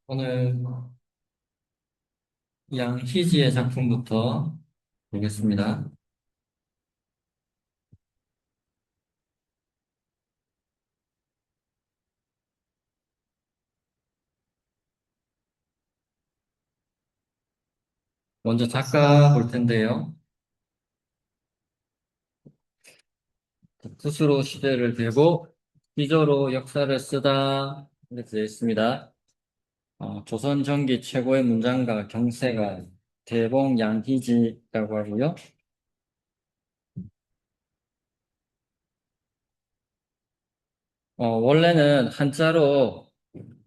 오늘 양희지의 작품부터 보겠습니다. 먼저 작가 볼 텐데요. 스스로 시대를 배고 비조로 역사를 쓰다 이렇게 되어 있습니다. 조선 전기 최고의 문장가 경세가 대봉 양희지라고 하고요. 원래는 한자로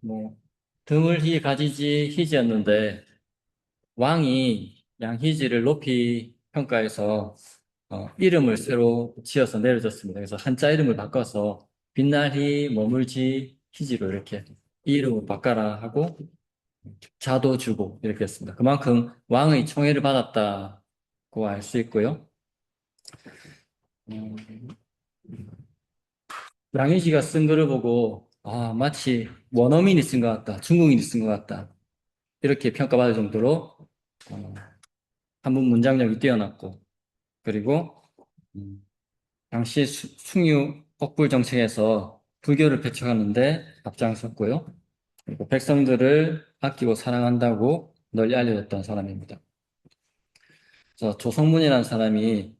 뭐 드물히 가지지 희지였는데 왕이 양희지를 높이 평가해서 이름을 새로 지어서 내려줬습니다. 그래서 한자 이름을 바꿔서 빛날히 머물지 희지로 이렇게 이 이름을 바꿔라 하고 자도 주고 이렇게 했습니다. 그만큼 왕의 총애를 받았다고 알 수 있고요. 음, 양희지가 쓴 글을 보고 마치 원어민이 쓴 것 같다, 중국인이 쓴 것 같다 이렇게 평가받을 정도로 어, 한문 문장력이 뛰어났고 그리고 음, 당시 숭유 억불 정책에서 불교를 배척하는데 앞장섰고요. 그리고 백성들을 아끼고 사랑한다고 널리 알려졌던 사람입니다. 그래서 조성문이라는 사람이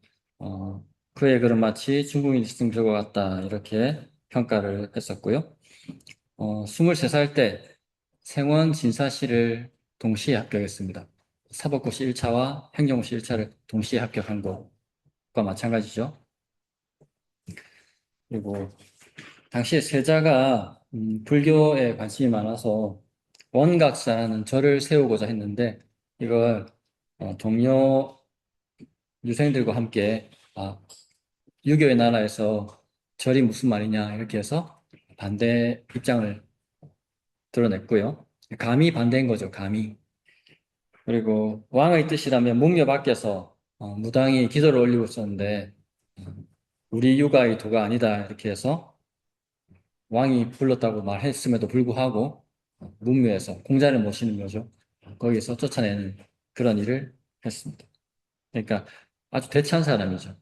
그의 글은 마치 중국인이 쓴 글과 같다 이렇게 평가를 했었고요. 23살 때 생원 진사시를 동시에 합격했습니다. 사법고시 1차와 행정고시 1차를 동시에 합격한 것과 마찬가지죠. 그리고 당시에 세자가 불교에 관심이 많아서 원각사라는 절을 세우고자 했는데 이걸 동료 유생들과 함께 유교의 나라에서 절이 무슨 말이냐 이렇게 해서 반대 입장을 드러냈고요. 감히 반대인 거죠, 감히. 그리고 왕의 뜻이라면 문묘 밖에서 무당이 기도를 올리고 있었는데 어, 우리 유가의 도가 아니다 이렇게 해서 왕이 불렀다고 말했음에도 불구하고 문묘에서 공자를 모시는 거죠. 거기서 쫓아내는 그런 일을 했습니다. 그러니까 아주 대차한 사람이죠.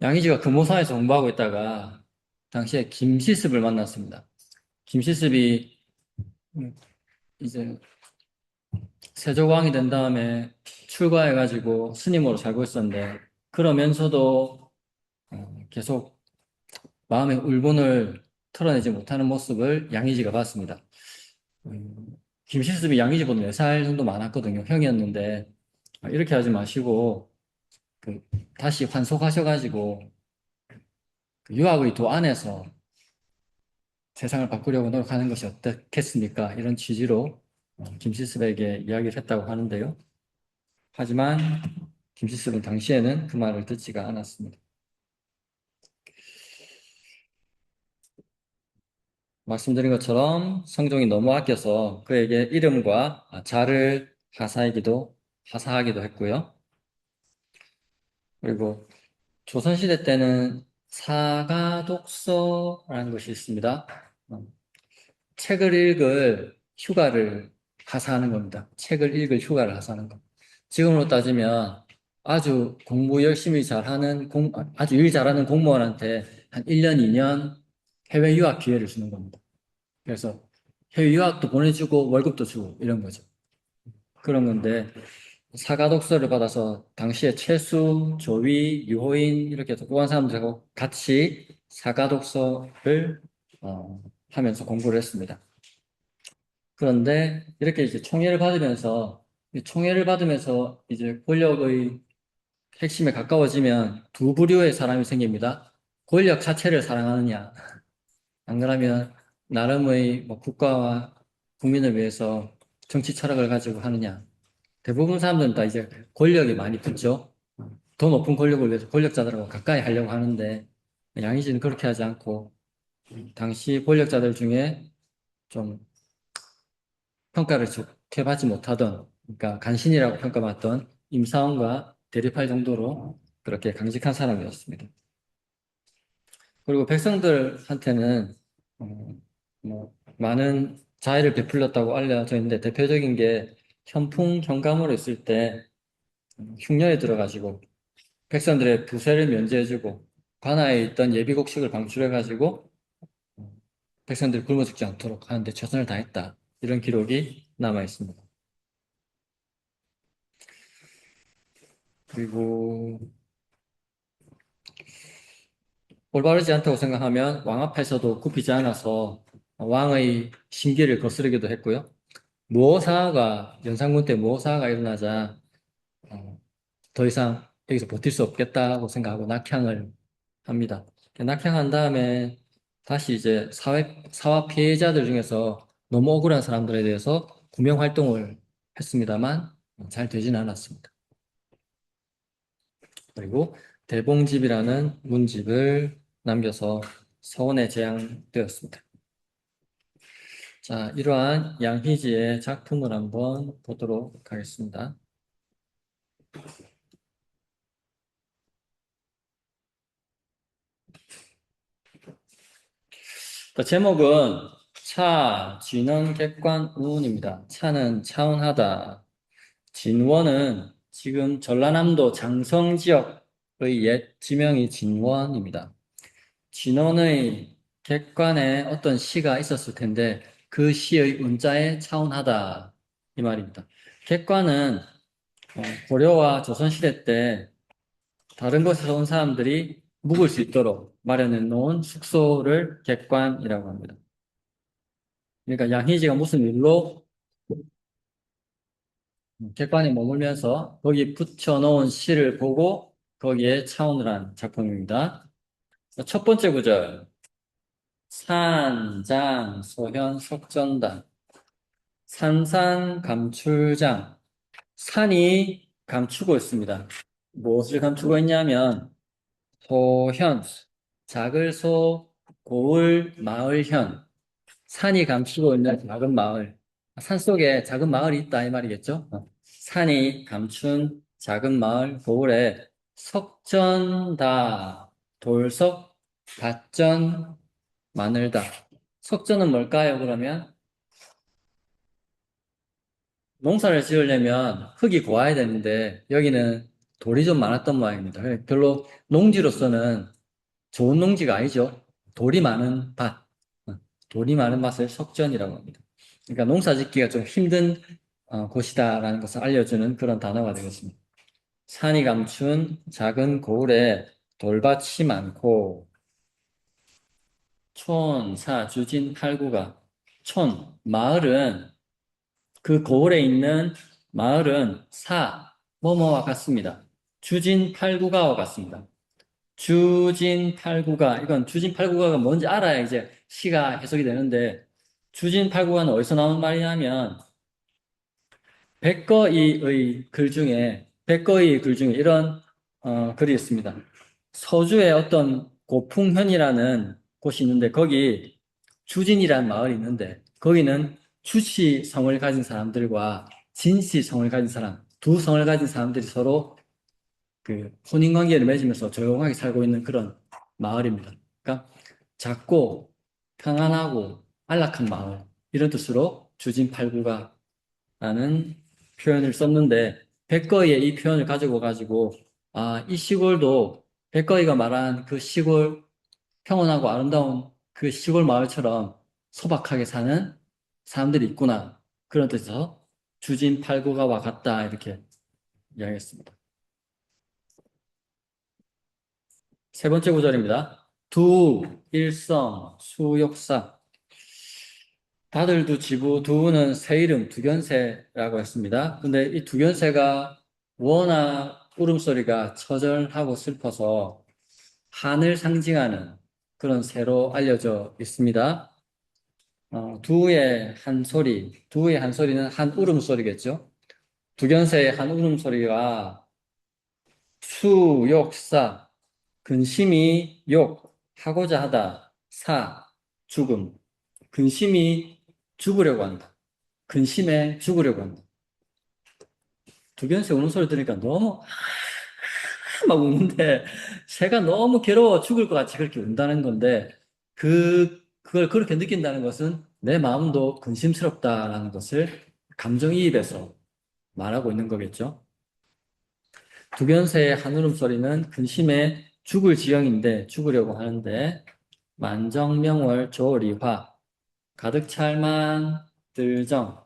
양의지가 금호사에서 공부하고 있다가 당시에 김시습을 만났습니다. 김시습이 이제 세조왕이 된 다음에 출가해가지고 스님으로 살고 있었는데 그러면서도 계속 마음의 울분을 털어내지 못하는 모습을 양의지가 봤습니다. 김실습이 양의지보다 4살 정도 많았거든요. 형이었는데 이렇게 하지 마시고 그 다시 환속하셔가지고 그 유학의 도 안에서 세상을 바꾸려고 노력하는 것이 어떻겠습니까? 이런 취지로 김실습에게 이야기를 했다고 하는데요. 하지만 김실습은 당시에는 그 말을 듣지가 않았습니다. 말씀드린 것처럼 성종이 너무 아껴서 그에게 이름과 자를 하사하기도 했고요. 그리고 조선시대 때는 사가독서라는 것이 있습니다. 어, 책을 읽을 휴가를 하사하는 겁니다. 책을 읽을 휴가를 하사하는 것. 지금으로 따지면 아주 공부 열심히 잘하는 아주 일 잘하는 공무원한테 한 1년, 2년 해외 유학 기회를 주는 겁니다. 그래서 해외 유학도 보내주고 월급도 주고 이런 거죠. 그런 건데 사가독서를 받아서 당시에 최수, 조위, 유호인 이렇게 독고한 사람들하고 같이 사가독서를 하면서 공부를 했습니다. 그런데 이렇게 이제 총애를 받으면서 이 총애를 받으면서 이제 권력의 핵심에 가까워지면 두 부류의 사람이 생깁니다. 권력 자체를 사랑하느냐, 안 그러면 나름의 뭐 국가와 국민을 위해서 정치 철학을 가지고 하느냐. 대부분 사람들은 다 이제 권력이 많이 붙죠. 더 높은 권력을 위해서 권력자들하고 가까이 하려고 하는데 양희진은 그렇게 하지 않고 당시 권력자들 중에 좀 평가를 좋게 받지 못하던 그러니까 간신이라고 평가받던 임사원과 대립할 정도로 그렇게 강직한 사람이었습니다. 그리고 백성들한테는 뭐 많은 자애를 베풀렸다고 알려져 있는데 대표적인 게 현풍 현감으로 있을 때 흉년에 들어가지고 백성들의 부세를 면제해주고 관아에 있던 예비곡식을 방출해가지고 백성들이 굶어 죽지 않도록 하는데 최선을 다했다. 이런 기록이 남아 있습니다. 그리고 올바르지 않다고 생각하면 왕 앞에서도 굽히지 않아서 왕의 심기를 거스르기도 했고요. 무오사가 연산군 때 무오사가 일어나자 어, 더 이상 여기서 버틸 수 없겠다고 생각하고 낙향을 합니다. 낙향한 다음에 다시 이제 사화 피해자들 중에서 너무 억울한 사람들에 대해서 구명 활동을 했습니다만 잘 되지는 않았습니다. 그리고 대봉집이라는 문집을 남겨서 서원에 제향되었습니다. 자, 이러한 양희지의 작품을 한번 보도록 하겠습니다. 제목은 차, 진원, 객관, 우운입니다. 차는 차운하다. 진원은 지금 전라남도 장성 지역의 옛 지명이 진원입니다. 진원의 객관에 어떤 시가 있었을 텐데 그 시의 운자에 차운하다 이 말입니다. 객관은 고려와 조선시대 때 다른 곳에서 온 사람들이 묵을 수 있도록 마련해 놓은 숙소를 객관이라고 합니다. 그러니까 양희지가 무슨 일로 객관에 머물면서 거기 붙여놓은 시를 보고 거기에 차원을 한 작품입니다. 첫 번째 구절. 산, 장, 소현, 석전단. 산상감출장. 산이 감추고 있습니다. 무엇을 감추고 있냐면 소현, 작을 소, 고을, 마을현. 산이 감추고 있는 작은 마을. 산 속에 작은 마을이 있다 이 말이겠죠? 산이 감춘 작은 마을 고을에 석전다, 돌석, 밭전, 마늘다. 석전은 뭘까요, 그러면? 농사를 지으려면 흙이 고와야 되는데 여기는 돌이 좀 많았던 모양입니다. 별로 농지로서는 좋은 농지가 아니죠. 돌이 많은 밭. 돌이 많은 밭을 석전이라고 합니다. 그러니까 농사 짓기가 좀 힘든 곳이다라는 것을 알려주는 그런 단어가 되겠습니다. 산이 감춘 작은 고을에 돌밭이 많고 촌, 사, 주진, 팔구가 마을은 그 고을에 있는 마을은 사, 뭐뭐와 같습니다. 주진, 팔구가와 같습니다. 주진, 팔구가 이건 주진, 팔구가가 뭔지 알아야 이제 시가 해석이 되는데 주진, 팔구가는 어디서 나온 말이냐면 백거의 글 중에 이런 글이 있습니다. 서주에 어떤 고풍현이라는 곳이 있는데 거기 주진이라는 마을이 있는데 거기는 주시 성을 가진 사람들과 진시 성을 가진 사람, 두 성을 가진 사람들이 서로 그 혼인관계를 맺으면서 조용하게 살고 있는 그런 마을입니다. 그러니까 작고 편안하고 안락한 마을 이런 뜻으로 주진팔구가 라는 표현을 썼는데 백거이의 이 표현을 가지고 이 시골도 백거이가 말한 그 시골 평온하고 아름다운 그 시골 마을처럼 소박하게 사는 사람들이 있구나 그런 뜻에서 주진팔구가와 같다 이렇게 이야기했습니다. 세 번째 구절입니다. 두, 일성, 수욕사. 다들두 지부 두는 새 이름 두견새라고 했습니다. 근데 이 두견새가 워낙 울음소리가 처절하고 슬퍼서 한을 상징하는 그런 새로 알려져 있습니다. 두의 한 소리는 한 울음소리겠죠. 두견새의 한 울음소리가 수욕사, 근심이 욕, 하고자 하다, 죽음, 근심이 죽으려고 한다. 근심에 죽으려고 한다. 두견새 우는 소리 들으니까 너무 막 우는데 새가 너무 괴로워 죽을 것 같이 그렇게 운다는 건데 그걸 그렇게 느낀다는 것은 내 마음도 근심스럽다라는 것을 감정이입해서 말하고 있는 거겠죠. 두견새의 한울음소리는 근심에 죽을 지경인데 죽으려고 하는데 만정명월 조리화 가득 찰만 들정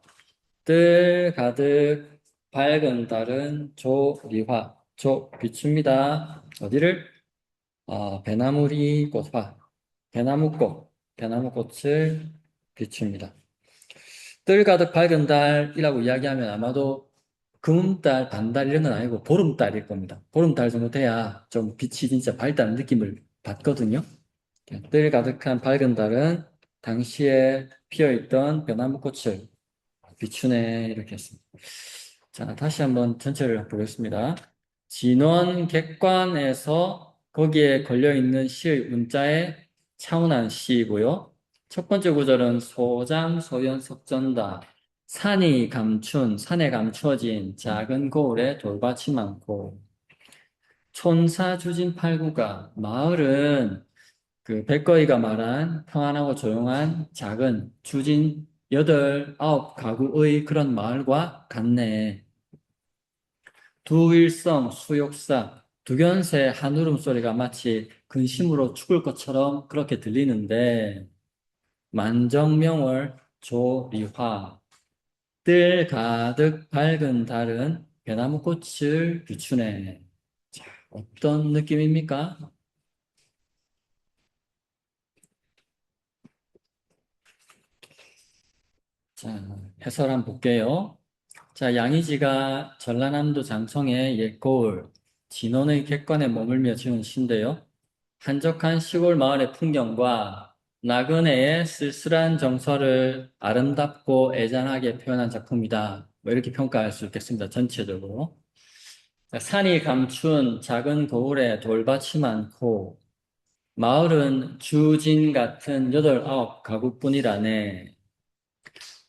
뜰 가득 밝은 달은 조리화 조 비춥니다. 어디를? 배나무리 꽃화 배나무꽃을 비춥니다. 뜰 가득 밝은 달이라고 이야기하면 아마도 금음달, 반달 이런 건 아니고 보름달일 겁니다. 보름달 정도 돼야 좀 빛이 진짜 밝다는 느낌을 받거든요. 뜰 가득한 밝은 달은 당시에 피어있던 배나무꽃을 비추네 이렇게 했습니다. 자, 다시 한번 전체를 보겠습니다. 진원 객관에서 거기에 걸려있는 시의 문자에 차운한 시이고요. 첫 번째 구절은 소장, 소연, 석전다. 산이 감춘, 산에 감추어진 작은 고을에 돌밭이 많고 촌사주진 팔구가 마을은 그 백거이가 말한 평안하고 조용한 작은 주진 8, 9가구의 그런 마을과 같네. 두일성, 수욕사, 두견새 한울음소리가 마치 근심으로 죽을 것처럼 그렇게 들리는데 만정명월 조리화 뜰 가득 밝은 달은 배나무꽃을 비추네. 자, 어떤 느낌입니까? 자, 해설 한번 볼게요. 자, 양의지가 전라남도 장성의 옛 거울, 진원의 객관에 머물며 지은 시인데요. 한적한 시골 마을의 풍경과 나그네의 쓸쓸한 정서를 아름답고 애잔하게 표현한 작품이다. 뭐 이렇게 평가할 수 있겠습니다. 전체적으로. 자, 산이 감춘 작은 거울에 돌밭이 많고 마을은 주진 같은 8, 9가구뿐이라네.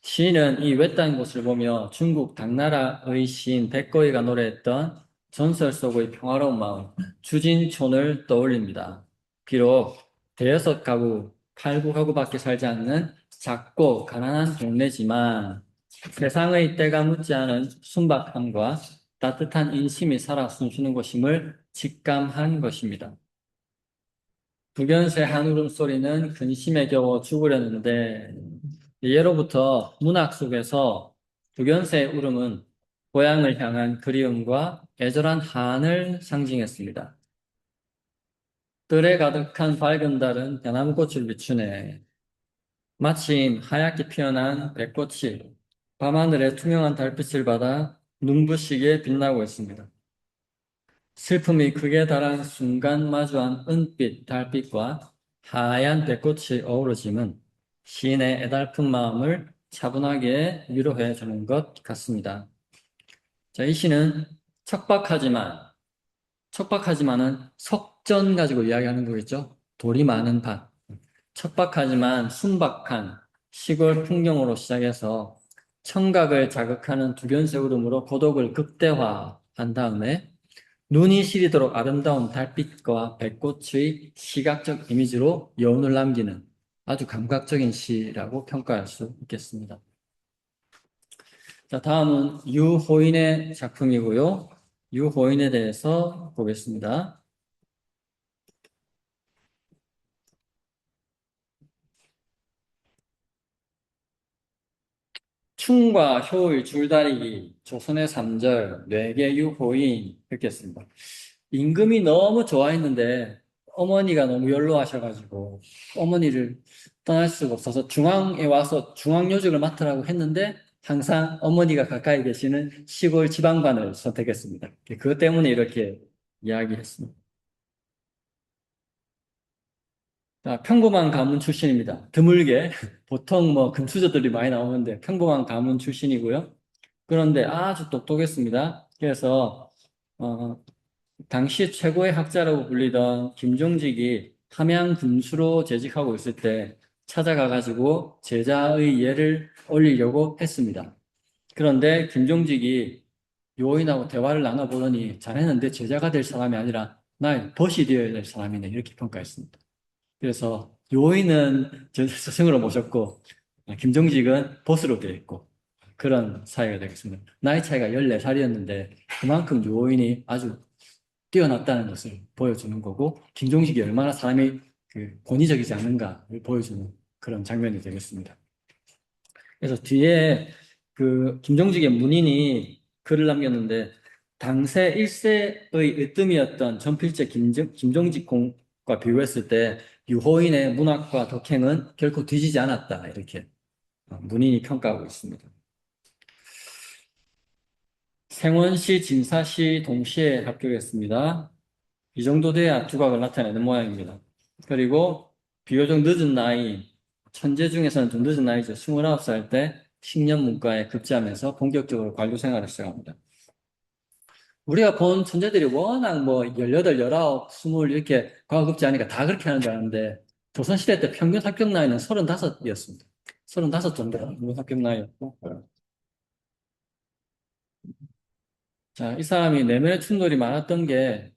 시인은 이 외딴 곳을 보며 중국 당나라의 시인 백거이가 노래했던 전설 속의 평화로운 마을, 주진촌을 떠올립니다. 비록 대여섯 가구, 8, 9가구밖에 살지 않는 작고 가난한 동네지만 세상의 때가 묻지 않은 순박함과 따뜻한 인심이 살아 숨쉬는 곳임을 직감한 것입니다. 북연새 한 울음소리는 근심에 겨워 죽으려는데 예로부터 문학 속에서 북연새의 울음은 고향을 향한 그리움과 애절한 한을 상징했습니다. 뜰에 가득한 밝은 달은 대나무꽃을 비추네. 마침 하얗게 피어난 백꽃이 밤하늘의 투명한 달빛을 받아 눈부시게 빛나고 있습니다. 슬픔이 극에 달한 순간 마주한 은빛 달빛과 하얀 백꽃이 어우러짐은 시인의 애달픈 마음을 차분하게 위로해 주는 것 같습니다. 자, 이 시는 척박하지만은 석전 가지고 이야기하는 거겠죠? 돌이 많은 밭. 척박하지만 순박한 시골 풍경으로 시작해서 청각을 자극하는 두견새 울음으로 고독을 극대화한 다음에 눈이 시리도록 아름다운 달빛과 백꽃의 시각적 이미지로 여운을 남기는 아주 감각적인 시라고 평가할 수 있겠습니다. 자, 다음은 유호인의 작품이고요. 유호인에 대해서 보겠습니다. 충과 효의 줄다리기, 조선의 3절, 뇌계 유호인 읽겠습니다. 임금이 너무 좋아했는데 어머니가 너무 연로하셔가지고 어머니를 떠날 수가 없어서 중앙에 와서 중앙요직을 맡으라고 했는데 항상 어머니가 가까이 계시는 시골 지방반을 선택했습니다. 그것 때문에 이렇게 이야기했습니다. 자, 평범한 가문 출신입니다. 드물게 보통 뭐 금수저들이 많이 나오는데 평범한 가문 출신이고요. 그런데 아주 똑똑했습니다. 그래서 어, 당시 최고의 학자라고 불리던 김종직이 함양 군수로 재직하고 있을 때 찾아가가지고 제자의 예를 올리려고 했습니다. 그런데 김종직이 요인하고 대화를 나눠보더니 잘했는데 제자가 될 사람이 아니라 나의 벗이 되어야 될 사람이네 이렇게 평가했습니다. 그래서 요인은 스승으로 모셨고 김정직은 보스로 되어 있고 그런 사이가 되겠습니다. 나이 차이가 14살이었는데 그만큼 유호인이 아주 뛰어났다는 것을 보여주는 거고 김종식이 얼마나 사람이 권위적이지 않은가를 보여주는 그런 장면이 되겠습니다. 그래서 뒤에 김종직의 문인이 글을 남겼는데 당세 1세의 으뜸이었던 전필제 김종직 공과 비교했을 때 유호인의 문학과 덕행은 결코 뒤지지 않았다. 이렇게 문인이 평가하고 있습니다. 생원시, 진사시 동시에 합격했습니다. 이 정도 돼야 두각을 나타내는 모양입니다. 그리고 비교적 늦은 나이, 천재 중에서는 좀 늦은 나이죠. 29살 때 식년문과에 급제하면서 본격적으로 관료 생활을 시작합니다. 우리가 본 천재들이 워낙 뭐 18, 19, 20 이렇게 과거급제하니까 다 그렇게 하는 줄 아는데 조선시대 때 평균 합격 나이는 35이었습니다. 35 정도 평균 합격 나이였고. 자, 이 사람이 내면의 충돌이 많았던 게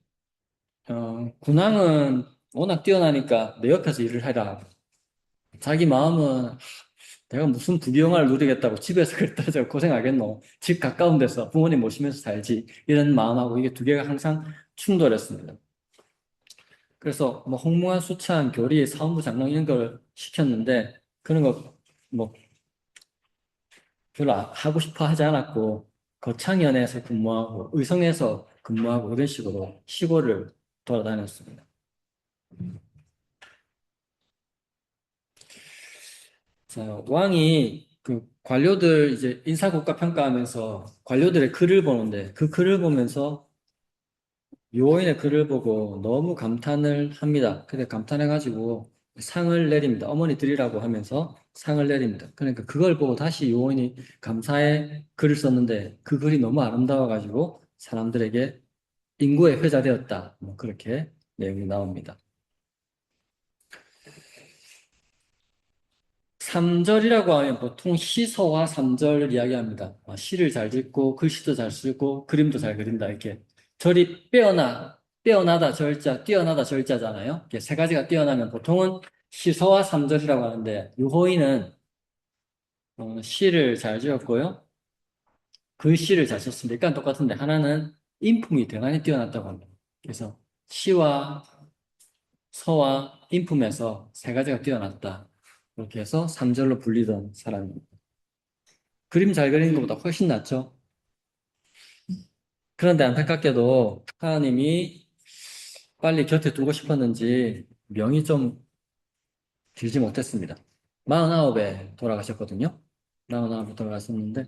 군항은 워낙 뛰어나니까 내 옆에서 일을 해라. 자기 마음은 내가 무슨 부귀영화를 누리겠다고 집에서 그래 떨어져 고생하겠노. 집 가까운 데서 부모님 모시면서 살지. 이런 마음하고 이게 두 개가 항상 충돌했습니다. 그래서 뭐 홍무한, 수찬, 교리, 사원부 장로 이런 걸 시켰는데 그런 거 뭐 별로 하고 싶어 하지 않았고 거창연에서 근무하고 의성에서 근무하고 이런 식으로 시골을 돌아다녔습니다. 자, 왕이 관료들 이제 인사국가 평가하면서 관료들의 글을 보는데 그 글을 보면서 요인의 글을 보고 너무 감탄을 합니다. 근데 감탄해가지고 상을 내립니다. 어머니 드리라고 하면서 상을 내립니다. 그러니까 그걸 보고 다시 요인이 감사의 글을 썼는데 그 글이 너무 아름다워가지고 사람들에게 인구에 회자되었다. 뭐 그렇게 내용이 나옵니다. 3절이라고 하면 보통 시서와 3절을 이야기합니다. 시를 잘 짓고 글씨도 잘 쓰고 그림도 잘 그린다 이렇게 절이 빼어나다 절자, 뛰어나다 절자잖아요. 이렇게 세 가지가 뛰어나면 보통은 시서와 3절이라고 하는데 유호인은 시를 잘 지었고요. 글씨를 잘 썼습니다. 일단 똑같은데 하나는 인품이 대단히 뛰어났다고 합니다. 그래서 시와 서와 인품에서 세 가지가 뛰어났다. 그렇게 해서 3절로 불리던 사람입니다. 그림 잘 그리는 것보다 훨씬 낫죠. 그런데 안타깝게도 하나님이 빨리 곁에 두고 싶었는지 명이 좀 길지 못했습니다. 49에 돌아가셨거든요. 49에 돌아가셨는데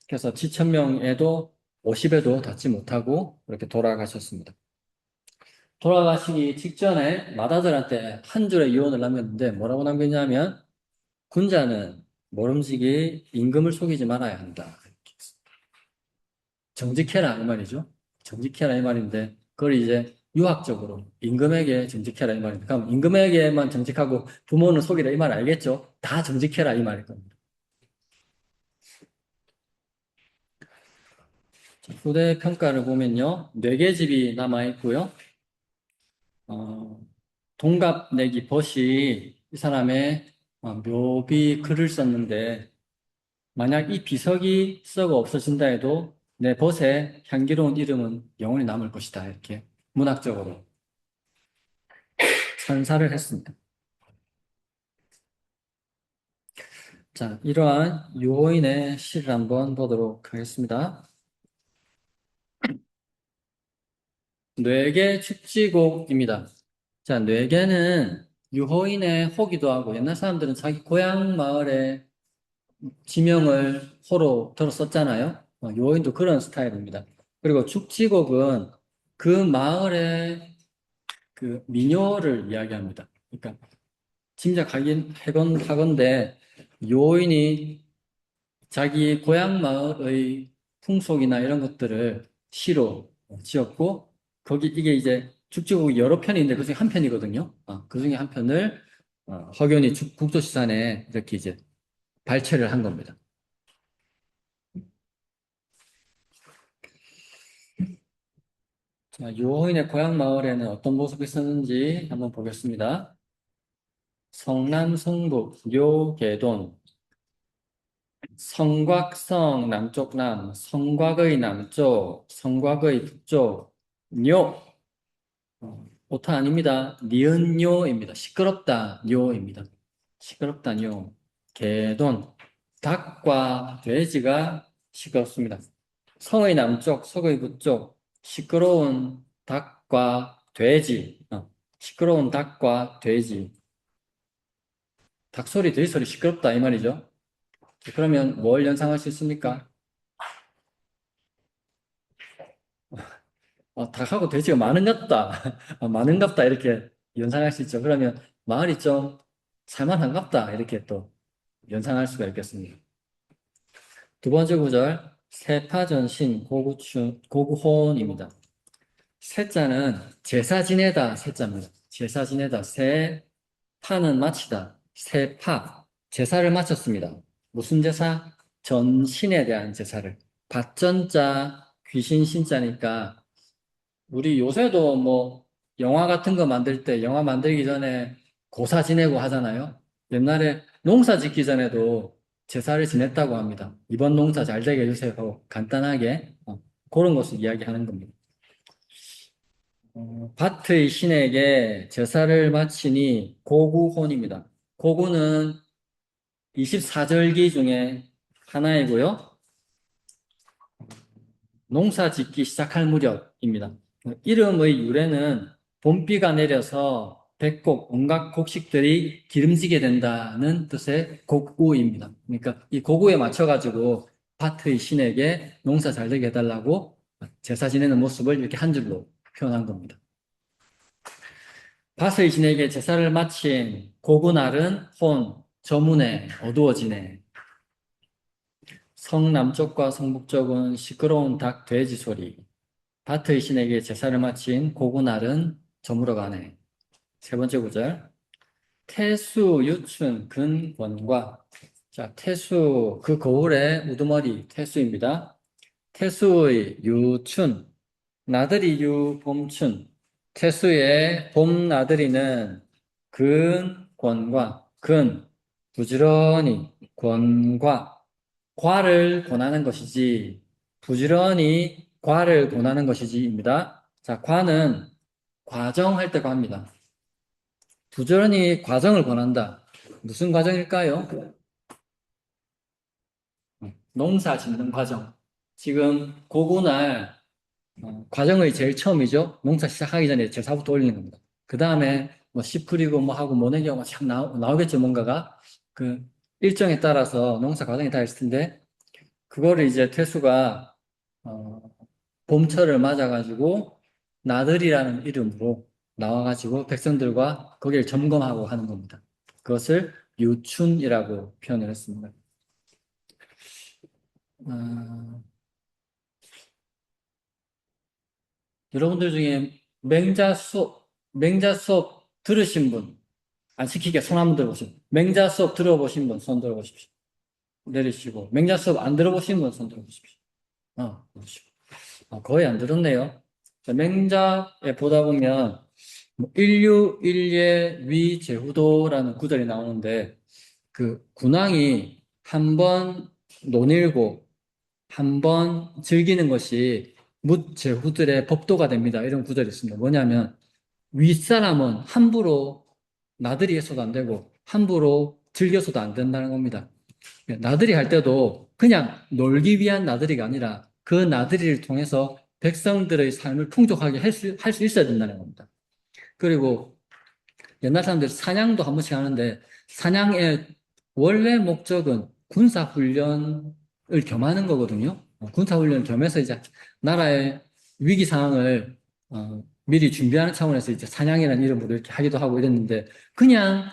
그래서 지천명에도 50에도 닿지 못하고 그렇게 돌아가셨습니다. 돌아가시기 직전에 맏아들한테 한 줄의 유언을 남겼는데 뭐라고 남겼냐면 군자는 모름지기 임금을 속이지 말아야 한다. 정직해라 이 말이죠. 정직해라 이 말인데 그걸 이제 유학적으로 임금에게 정직해라 이 말입니다. 그럼 임금에게만 정직하고 부모는 속이라 이 말 알겠죠? 다 정직해라 이 말일 겁니다. 후대 평가를 보면요. 4개 집이 남아있고요. 어, 동갑 내기 벗이 이 사람의 묘비 글을 썼는데 만약 이 비석이 썩어 없어진다 해도 내 벗의 향기로운 이름은 영원히 남을 것이다. 이렇게 문학적으로 선사를 했습니다. 자, 이러한 유호인의 시를 한번 보도록 하겠습니다. 뇌계 축지곡입니다. 자, 뇌계는 유호인의 호기도 하고 옛날 사람들은 자기 고향 마을의 지명을 호로 들어 썼잖아요. 유호인도 그런 스타일입니다. 그리고 축지곡은 그 마을의 그 민요를 이야기합니다. 그러니까 짐작하긴 하건데 유호인이 자기 고향 마을의 풍속이나 이런 것들을 시로 지었고 거기 이게 이제 축지곡이 여러 편인데 그중에 한 편이거든요. 그중에 한 편을 허균이 국도시산에 이렇게 이제 발췌를 한 겁니다. 자, 유호인의 고향 마을에는 어떤 모습이 있었는지 한번 보겠습니다. 성남, 성북, 묘, 계돈. 성곽성 남쪽 남, 성곽의 남쪽, 성곽의 북쪽, 뇨. 오타 아닙니다. 니은뇨입니다. 시끄럽다, 뇨입니다. 시끄럽다, 뇨. 개돈. 닭과 돼지가 시끄럽습니다. 성의 남쪽, 서의 북쪽, 시끄러운 닭과 돼지. 시끄러운 닭과 돼지. 닭소리, 돼지소리 시끄럽다, 이 말이죠. 그러면 뭘 연상할 수 있습니까? 닭하고 돼지가 많은갑다. 많은갑다. 이렇게 연상할 수 있죠. 그러면 마을이 좀 살만한갑다. 이렇게 또 연상할 수가 있겠습니다. 두 번째 구절, 세파전신 고구혼입니다. 세자는 제사 지내다, 세자입니다. 제사 지내다, 세, 파는 마치다, 세파, 제사를 마쳤습니다. 무슨 제사? 전신에 대한 제사를. 밭전자, 귀신 신자니까 우리 요새도 뭐 영화 같은 거 만들 때 영화 만들기 전에 고사 지내고 하잖아요. 옛날에 농사 짓기 전에도 제사를 지냈다고 합니다. 이번 농사 잘 되게 해주세요. 간단하게 그런 것을 이야기하는 겁니다. 밭의 신에게 제사를 마치니 고구혼입니다. 고구는 24절기 중에 하나이고요. 농사 짓기 시작할 무렵입니다. 이름의 유래는 봄비가 내려서 백곡, 온갖 곡식들이 기름지게 된다는 뜻의 곡우입니다. 그러니까 이 곡우에 맞춰가지고 밭의 신에게 농사 잘 되게 해달라고 제사 지내는 모습을 이렇게 한 줄로 표현한 겁니다. 밭의 신에게 제사를 마친 고구날은 혼, 저문에 어두워지네. 성남쪽과 성북쪽은 시끄러운 닭, 돼지 소리. 밭의 신에게 제사를 마친 고구날은 저물어 가네. 세 번째 구절. 태수, 유춘, 근권과. 자, 태수, 그 거울의 우두머리, 태수입니다. 태수의 유춘, 나들이 유, 봄춘. 태수의 봄 나들이는 근권과, 부지런히, 권과, 과를 권하는 것이지, 부지런히 과를 권하는 것이지입니다. 자, 과는 과정할 때 과입니다. 부지런히 과정을 권한다. 무슨 과정일까요? 농사 짓는 과정. 지금 고구날 과정의 제일 처음이죠. 농사 시작하기 전에 제사부터 올리는 겁니다. 그 다음에 뭐 씨 뿌리고 뭐 하고 모내기하고 막 나오겠죠, 뭔가가. 그 일정에 따라서 농사 과정이 다 있을 텐데, 그거를 이제 태수가 어, 봄철을 맞아가지고 나들이라는 이름으로 나와가지고 백성들과 거기를 점검하고 하는 겁니다. 그것을 유춘이라고 표현을 했습니다. 어, 여러분들 중에 맹자 수업 들으신 분, 안 시키게 손 한번 들어보시죠. 맹자 수업 들어보신 분, 손 들어보십시오. 내리시고, 맹자 수업 안 들어보신 분, 손 들어보십시오. 보시고. 거의 안 들었네요. 자, 맹자에 보다 보면, 인류, 일예, 위, 제후도라는 구절이 나오는데, 그 군왕이 한 번 논일고, 한 번 즐기는 것이 묻제후들의 법도가 됩니다. 이런 구절이 있습니다. 뭐냐면, 윗사람은 함부로 나들이 해서도 안 되고, 함부로 즐겨서도 안 된다는 겁니다. 나들이 할 때도 그냥 놀기 위한 나들이가 아니라 그 나들이를 통해서 백성들의 삶을 풍족하게 할 수 있어야 된다는 겁니다. 그리고 옛날 사람들이 사냥도 한 번씩 하는데 사냥의 원래 목적은 군사훈련을 겸하는 거거든요. 군사훈련을 겸해서 이제 나라의 위기 상황을 미리 준비하는 차원에서 이제 사냥이라는 이름으로 이렇게 하기도 하고 이랬는데 그냥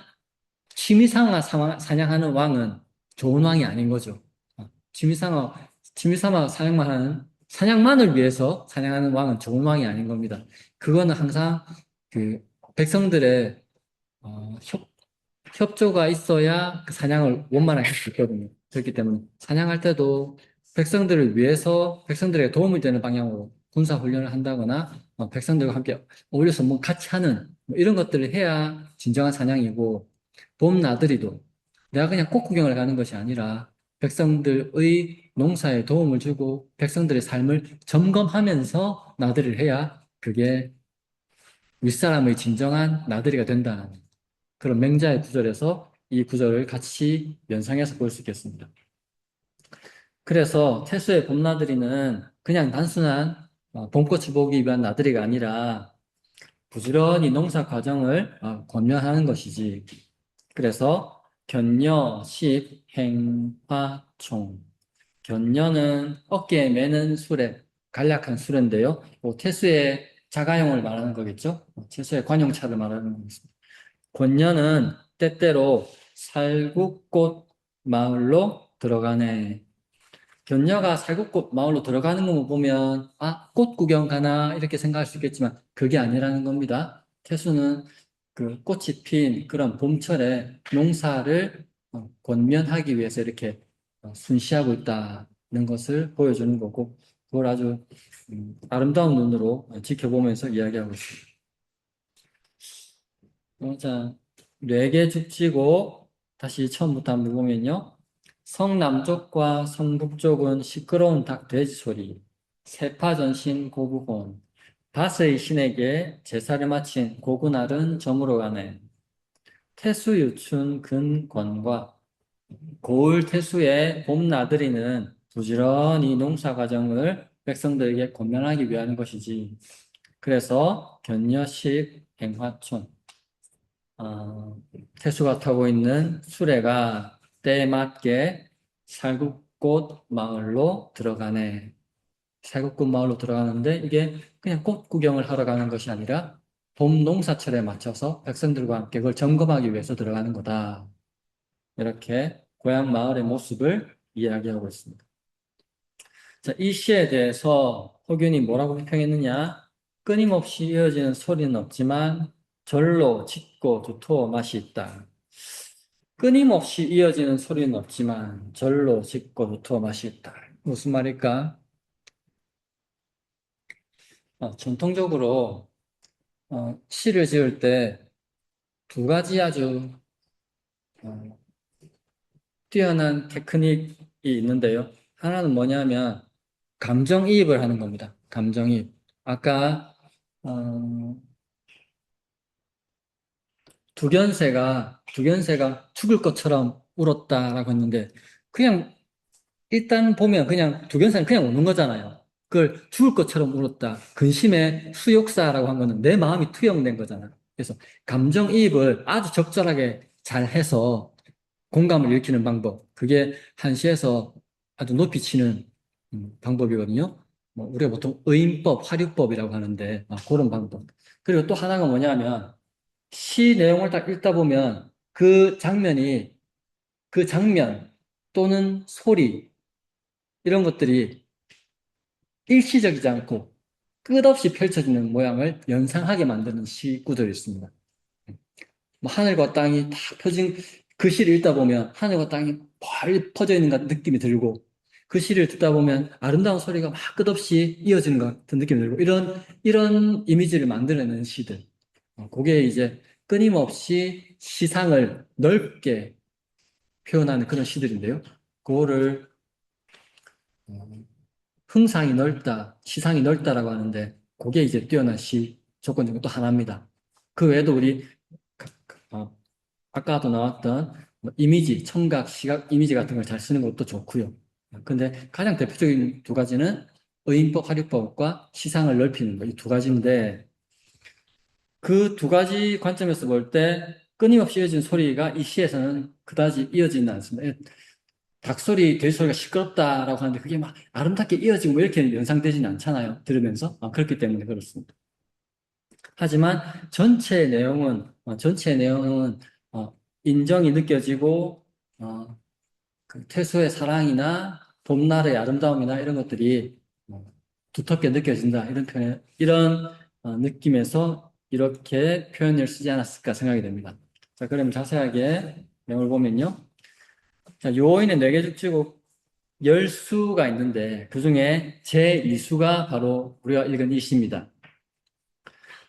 취미삼아 사냥하는 왕은 좋은 왕이 아닌 거죠. 취미삼아 사냥만 하는, 사냥만을 위해서 사냥하는 왕은 좋은 왕이 아닌 겁니다. 그거는 항상 그 백성들의 협조가 있어야 그 사냥을 원만하게 할 수 있거든요. 그렇기 때문에 사냥할 때도 백성들을 위해서 백성들에게 도움이 되는 방향으로 군사 훈련을 한다거나 백성들과 함께 어울려서 뭐 같이 하는 뭐 이런 것들을 해야 진정한 사냥이고 봄 나들이도 내가 그냥 꽃 구경을 가는 것이 아니라 백성들의 농사에 도움을 주고 백성들의 삶을 점검하면서 나들이를 해야 그게 윗사람의 진정한 나들이가 된다는 그런 맹자의 구절에서 이 구절을 같이 연상해서 볼 수 있겠습니다. 그래서 태수의 봄나들이는 그냥 단순한 봄꽃을 보기 위한 나들이가 아니라 부지런히 농사 과정을 권면하는 것이지. 그래서 견녀, 십, 행, 화, 총. 견녀는 어깨에 매는 수레, 간략한 수레인데요. 태수의 자가용을 말하는 거겠죠. 태수의 관용차를 말하는 거겠습니다. 권녀는 때때로 살구꽃 마을로 들어가네. 견녀가 살구꽃 마을로 들어가는 것만 보면 꽃 구경 가나 이렇게 생각할 수 있겠지만 그게 아니라는 겁니다. 태수는 그 꽃이 핀 그런 봄철에 농사를 권면하기 위해서 이렇게 순시하고 있다는 것을 보여주는 거고 그걸 아주 아름다운 눈으로 지켜보면서 이야기하고 있습니다. 자, 뇌게 죽지고 다시 처음부터 한번 보면요. 성남쪽과 성북쪽은 시끄러운 닭 돼지 소리, 세파전신 고부혼, 다스의 신에게 제사를 마친 고군할은 저물어 가네. 태수유춘 근권과 고을 태수의 봄 나들이는 부지런히 농사 과정을 백성들에게 권면하기 위한 것이지. 그래서 견여식 행화촌, 어, 태수가 타고 있는 수레가 때에 맞게 살구꽃 마을로 들어가네. 살구꽃 마을로 들어가는데 이게 그냥 꽃 구경을 하러 가는 것이 아니라 봄 농사철에 맞춰서 백성들과 함께 그걸 점검하기 위해서 들어가는 거다. 이렇게 고향 마을의 모습을 이야기하고 있습니다. 자, 이 시에 대해서 호균이 뭐라고 평했느냐? 끊임없이 이어지는 소리는 없지만 절로 짙고 두터워 맛이 있다. 끊임없이 이어지는 소리는 없지만 절로 짙고 두터워 맛이 있다. 무슨 말일까? 전통적으로 시를 지을 때 두 가지 아주 어, 뛰어난 테크닉이 있는데요. 하나는 뭐냐면 감정이입을 하는 겁니다. 감정이입. 아까 어, 두견새가 죽을 것처럼 울었다라고 했는데 그냥 일단 보면 그냥 두견새는 그냥 우는 거잖아요. 그걸 죽을 것처럼 울었다. 근심의 수욕사라고 한 거는 내 마음이 투영된 거잖아. 그래서 감정이입을 아주 적절하게 잘 해서 공감을 일으키는 방법. 그게 한시에서 아주 높이 치는 방법이거든요. 뭐 우리가 보통 의인법, 화류법이라고 하는데 그런 방법. 그리고 또 하나가 뭐냐면 시 내용을 딱 읽다 보면 그 장면 또는 소리 이런 것들이 일시적이지 않고 끝없이 펼쳐지는 모양을 연상하게 만드는 시구들이 있습니다. 뭐 하늘과 땅이 다 펴진 그 시를 읽다 보면 하늘과 땅이 펄 퍼져 있는 것 같은 느낌이 들고 그 시를 듣다 보면 아름다운 소리가 막 끝없이 이어지는 것 같은 느낌이 들고 이런 이미지를 만들어내는 시들. 그게 이제 끊임없이 시상을 넓게 표현하는 그런 시들인데요. 그거를 어, 흥상이 넓다, 시상이 넓다라고 하는데 그게 이제 뛰어난 시 조건 중에 또 하나입니다. 그 외에도 우리 어, 아까도 나왔던 뭐 이미지, 청각, 시각 이미지 같은 걸 잘 쓰는 것도 좋고요. 근데 가장 대표적인 두 가지는 의인법, 화류법과 시상을 넓히는 거, 이 두 가지인데 그 두 가지 관점에서 볼 때 끊임없이 이어진 소리가 이 시에서는 그다지 이어지는 않습니다. 닭소리, 돼지소리가 시끄럽다라고 하는데 그게 막 아름답게 이어지고 뭐 이렇게 연상되지는 않잖아요. 들으면서. 그렇기 때문에 그렇습니다. 하지만 전체 내용은 인정이 느껴지고 그 태수의 사랑이나 봄날의 아름다움이나 이런 것들이 두텁게 느껴진다. 이런 느낌에서 이렇게 표현을 쓰지 않았을까 생각이 됩니다. 자, 그럼 자세하게 내용을 보면요. 자, 요인의 네개죽지국 10수가 있는데 그 중에 제2수가 바로 우리가 읽은 이 시입니다.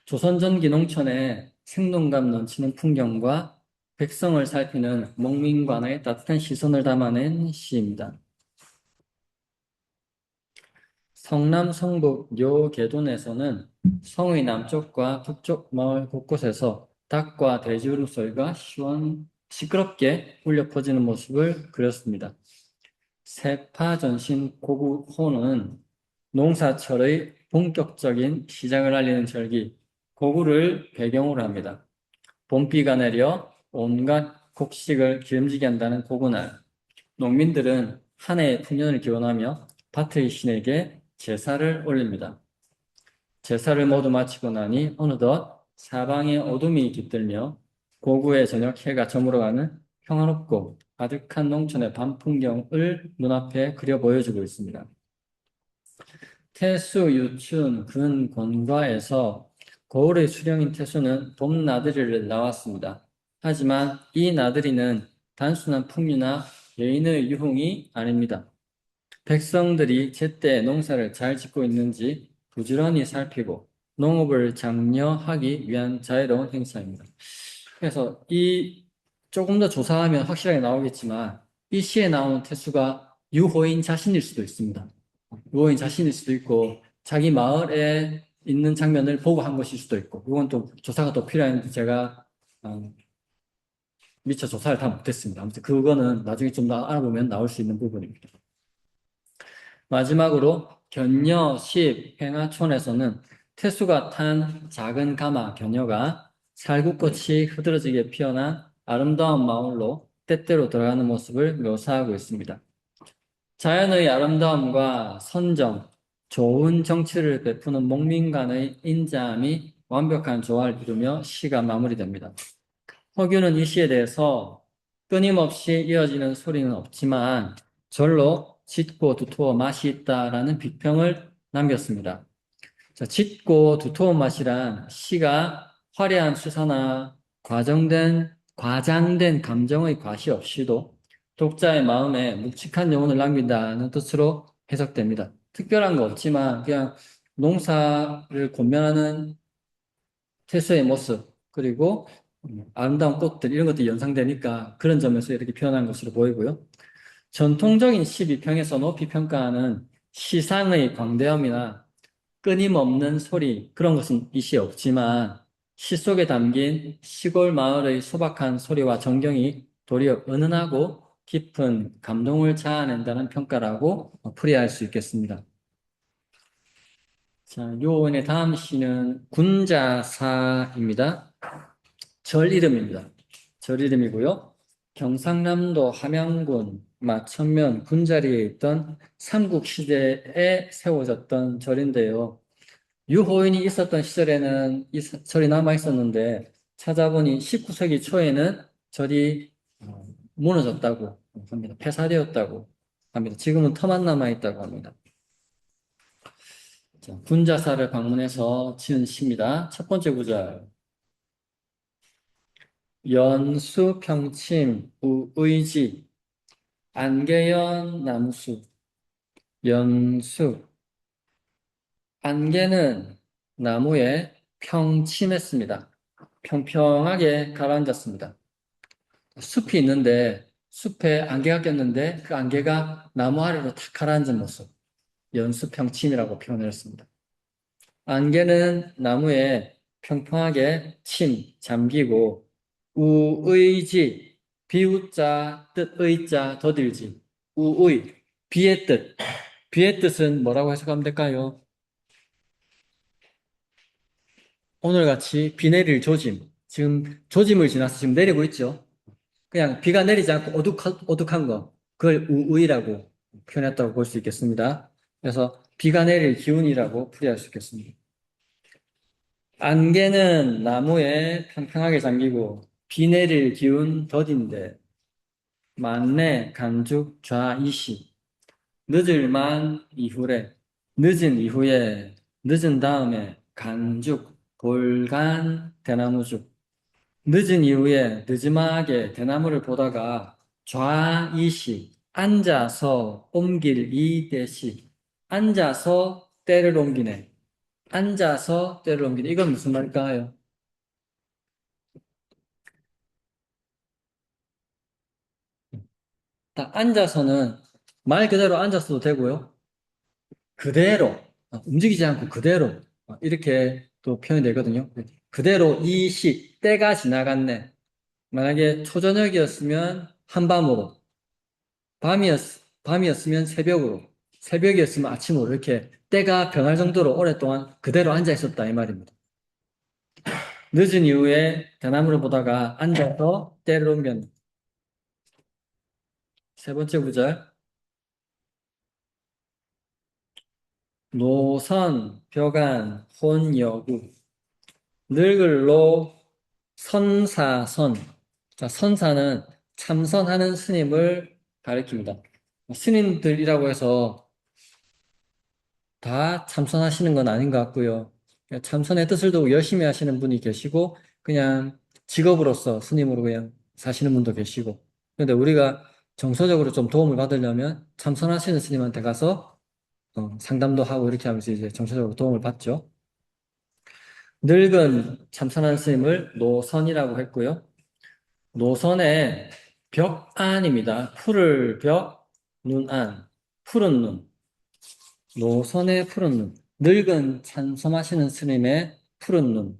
조선 전기 농촌의 생동감 넘치는 풍경과 백성을 살피는 농민관의 따뜻한 시선을 담아낸 시입니다. 성남 성북 묘계돈에서는 성의 남쪽과 북쪽 마을 곳곳에서 닭과 돼지 울음소리가 시끄럽게 울려 퍼지는 모습을 그렸습니다. 세파전신 고구호는 농사철의 본격적인 시작을 알리는 절기, 고구를 배경으로 합니다. 봄비가 내려 온갖 곡식을 기름지게 한다는 고구날, 농민들은 한 해의 풍년을 기원하며 밭의 신에게 제사를 올립니다. 제사를 모두 마치고 나니 어느덧 사방에 어둠이 깃들며 고구의 저녁 해가 저물어가는 평화롭고 가득한 농촌의 밤 풍경을 눈앞에 그려 보여주고 있습니다. 태수, 유춘, 근, 권과에서 거울의 수령인 태수는 봄 나들이를 나왔습니다. 하지만 이 나들이는 단순한 풍류나 개인의 유흥이 아닙니다. 백성들이 제때 농사를 잘 짓고 있는지 부지런히 살피고 농업을 장려하기 위한 자유로운 행사입니다. 그래서 조금 더 조사하면 확실하게 나오겠지만 이 시에 나오는 태수가 유호인 자신일 수도 있습니다. 유호인 자신일 수도 있고 자기 마을에 있는 장면을 보고 한 것일 수도 있고 이건 또 조사가 더 필요한데 제가 미처 조사를 다 못했습니다. 아무튼 그거는 나중에 좀 더 알아보면 나올 수 있는 부분입니다. 마지막으로 견녀, 십, 행하촌에서는 태수가 탄 작은 가마 견녀가 살구꽃이 흐드러지게 피어난 아름다운 마을로 때때로 들어가는 모습을 묘사하고 있습니다. 자연의 아름다움과 선정, 좋은 정치를 베푸는 목민간의 인자함이 완벽한 조화를 이루며 시가 마무리됩니다. 허균은 이 시에 대해서 끊임없이 이어지는 소리는 없지만 절로 짙고 두터워 맛이 있다라는 비평을 남겼습니다. 자, 짙고 두터운 맛이란 시가 화려한 수사나 과장된 감정의 과시 없이도 독자의 마음에 묵직한 여운을 남긴다는 뜻으로 해석됩니다. 특별한 거 없지만 그냥 농사를 권면하는 태수의 모습 그리고 아름다운 꽃들 이런 것들이 연상되니까 그런 점에서 이렇게 표현한 것으로 보이고요. 전통적인 시 비평에서 높이 평가하는 시상의 광대함이나 끊임없는 소리 그런 것은 이 시에 없지만 시 속에 담긴 시골 마을의 소박한 소리와 정경이 도리어 은은하고 깊은 감동을 자아낸다는 평가라고 풀이할 수 있겠습니다. 자, 요원의 다음 시는 군자사입니다. 절 이름입니다. 절 이름이고요. 경상남도 함양군 마천면 군자리에 있던 삼국시대에 세워졌던 절인데요. 유호인이 있었던 시절에는 이 절이 남아 있었는데 찾아보니 19세기 초에는 절이 무너졌다고 합니다. 폐사되었다고 합니다. 지금은 터만 남아 있다고 합니다. 자, 군자사를 방문해서 지은 시입니다. 첫 번째 구절. 연수평침 우의지 안개연 나무수 연수 안개는 나무에 평침했습니다. 평평하게 가라앉았습니다. 숲이 있는데 숲에 안개가 꼈는데 그 안개가 나무 아래로 탁 가라앉은 모습 연수평침이라고 표현을 했습니다. 안개는 나무에 평평하게 잠기고 우의지 비우자 뜻의자 더딜지 우의 비의 뜻 비의 뜻은 뭐라고 해석하면 될까요? 오늘같이 비 내릴 조짐 지금 조짐을 지나서 지금 내리고 있죠. 그냥 비가 내리지 않고 오둑한 거 그걸 우의라고 표현했다고 볼 수 있겠습니다. 그래서 비가 내릴 기운이라고 풀이할 수 있겠습니다. 안개는 나무에 평평하게 잠기고 비 내릴 기운 더딘데 만내 간죽 좌이시 늦을만 이후래 늦은 이후에 늦은 다음에 간죽 볼간 대나무죽 늦은 이후에 늦음하게 대나무를 보다가 좌이시 앉아서 옮길 이대시 앉아서 때를 옮기네 앉아서 때를 옮기네 이건 무슨 말일까요? 앉아서는 말 그대로 앉았어도 되고요. 그대로, 움직이지 않고 그대로, 이렇게 또 표현이 되거든요. 그대로 이 시, 때가 지나갔네. 만약에 초저녁이었으면 한밤으로, 밤이었으면 새벽으로, 새벽이었으면 아침으로, 이렇게 때가 변할 정도로 오랫동안 그대로 앉아 있었다, 이 말입니다. 늦은 이후에 대나무를 보다가 앉아서 때를 옮겼네. 세 번째 구절. 노선, 벽안, 혼여구. 늙을로 선사선. 자, 선사는 참선하는 스님을 가리킵니다. 스님들이라고 해서 다 참선하시는 건 아닌 것 같고요. 참선의 뜻을 두고 열심히 하시는 분이 계시고, 그냥 직업으로서 스님으로 그냥 사시는 분도 계시고. 그런데 우리가 정서적으로 좀 도움을 받으려면 참선하시는 스님한테 가서 상담도 하고 이렇게 하면서 이제 정서적으로 도움을 받죠. 늙은 참선한 스님을 노선이라고 했고요. 노선의 벽안입니다. 푸를 벽, 눈안, 푸른 눈. 노선의 푸른 눈. 늙은 참선하시는 스님의 푸른 눈.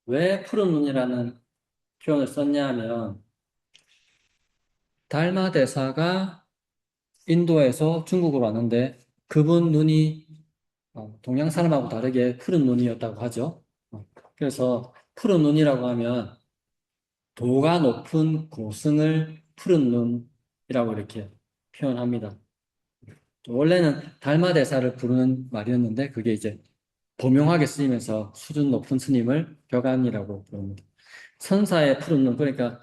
왜 푸른 눈이라는 표현을 썼냐 하면, 달마 대사가 인도에서 중국으로 왔는데, 그분 눈이 동양 사람하고 다르게 푸른 눈이었다고 하죠. 그래서 푸른 눈이라고 하면 도가 높은 고승을 푸른 눈이라고 이렇게 표현합니다. 원래는 달마대사를 부르는 말이었는데 그게 이제 범용하게 쓰이면서 수준 높은 스님을 벽안이라고 부릅니다. 선사의 푸른 눈, 그러니까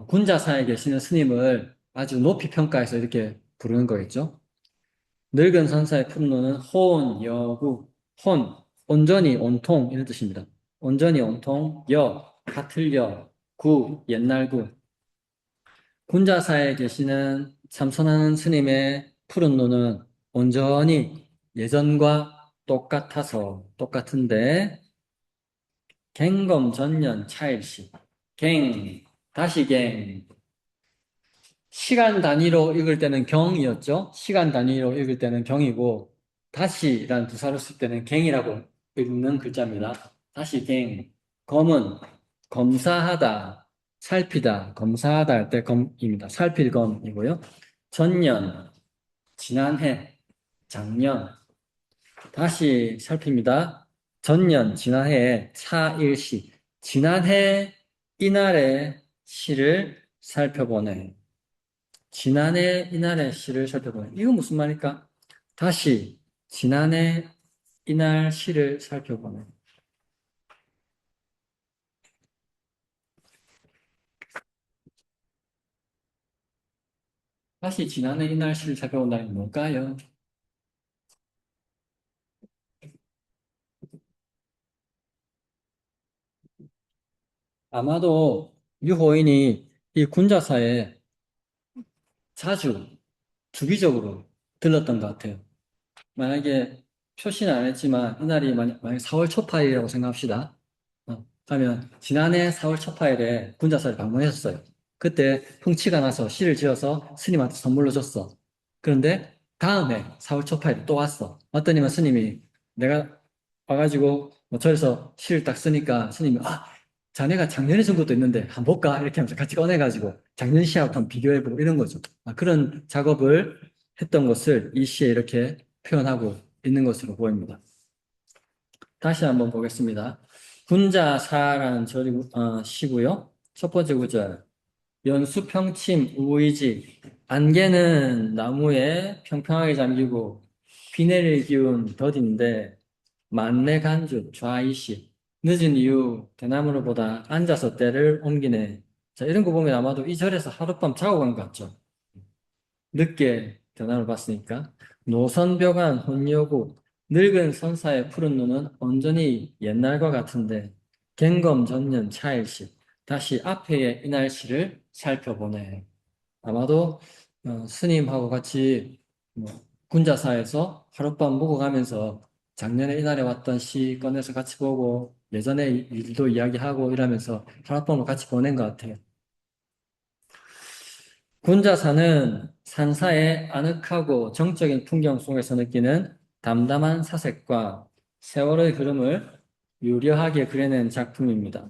군자사에 계시는 스님을 아주 높이 평가해서 이렇게 부르는 거겠죠. 늙은 선사의 푸른 눈은 혼, 여구, 혼, 온전히 온통 이런 뜻입니다. 온전히 온통, 여, 같을 여, 구, 옛날 구. 군자사에 계시는 참선하는 스님의 푸른 눈은 온전히 예전과 똑같은데, 갱검 전년 차일시. 갱, 다시 갱. 시간 단위로 읽을 때는 경이었죠. 시간 단위로 읽을 때는 경이고, 다시라는 두사를 쓸 때는 갱이라고 읽는 글자입니다. 다시 갱. 검은 검사하다, 살피다, 검사하다 할 때 검입니다. 살필 검이고요. 전년, 지난해, 작년. 다시 살핍니다. 전년, 지난해에 차일시. 지난해 이날의 시를 살펴보네. 지난해 이날의 시를 살펴보네. 이거 무슨 말일까? 다시 지난해 이날 시를 살펴보네. 다시 지난해 이날 시를 살펴본다는 게 뭘까요? 아마도 유호인이 이 군자사에 자주 주기적으로 들렀던 것 같아요. 만약에 표시는 안 했지만 이날이 만약 4월 초파일이라고 생각합시다. 하면 지난해 4월 초파일에 군자사를 방문했었어요. 그때 흥치가 나서 시를 지어서 스님한테 선물로 줬어. 그런데 다음해 4월 초파일에 또 왔어. 왔더니만 스님이 내가 와가지고 뭐 절에서 시를 딱 쓰니까 스님이 자네가 작년에 쓴 것도 있는데 한번 볼까? 이렇게 하면서 같이 꺼내가지고 작년 시하고 한번 비교해보고 이런 거죠. 그런 작업을 했던 것을 이 시에 이렇게 표현하고 있는 것으로 보입니다. 다시 한번 보겠습니다. 군자사라는 시고요. 첫 번째 구절. 연수평침 우의지. 안개는 나무에 평평하게 잠기고 비 내릴 기운 더딘데 만내간주 좌이시. 늦은 이후 대나무를 보다 앉아서 때를 옮기네. 자, 이런 거 보면 아마도 이 절에서 하룻밤 자고 간 것 같죠. 늦게 변화를 봤으니까. 노선벽안 혼여구. 늙은 선사의 푸른 눈은 온전히 옛날과 같은데 갱검 전년 차일시. 다시 앞에의 이날씨를 살펴보네. 아마도 스님하고 같이 뭐 군자사에서 하룻밤 묵어가면서 작년에 이날에 왔던 시 꺼내서 같이 보고 예전의 일도 이야기하고 이러면서 하룻밤을 같이 보낸 것 같아요. 군자사는 산사의 아늑하고 정적인 풍경 속에서 느끼는 담담한 사색과 세월의 흐름을 유려하게 그려낸 작품입니다.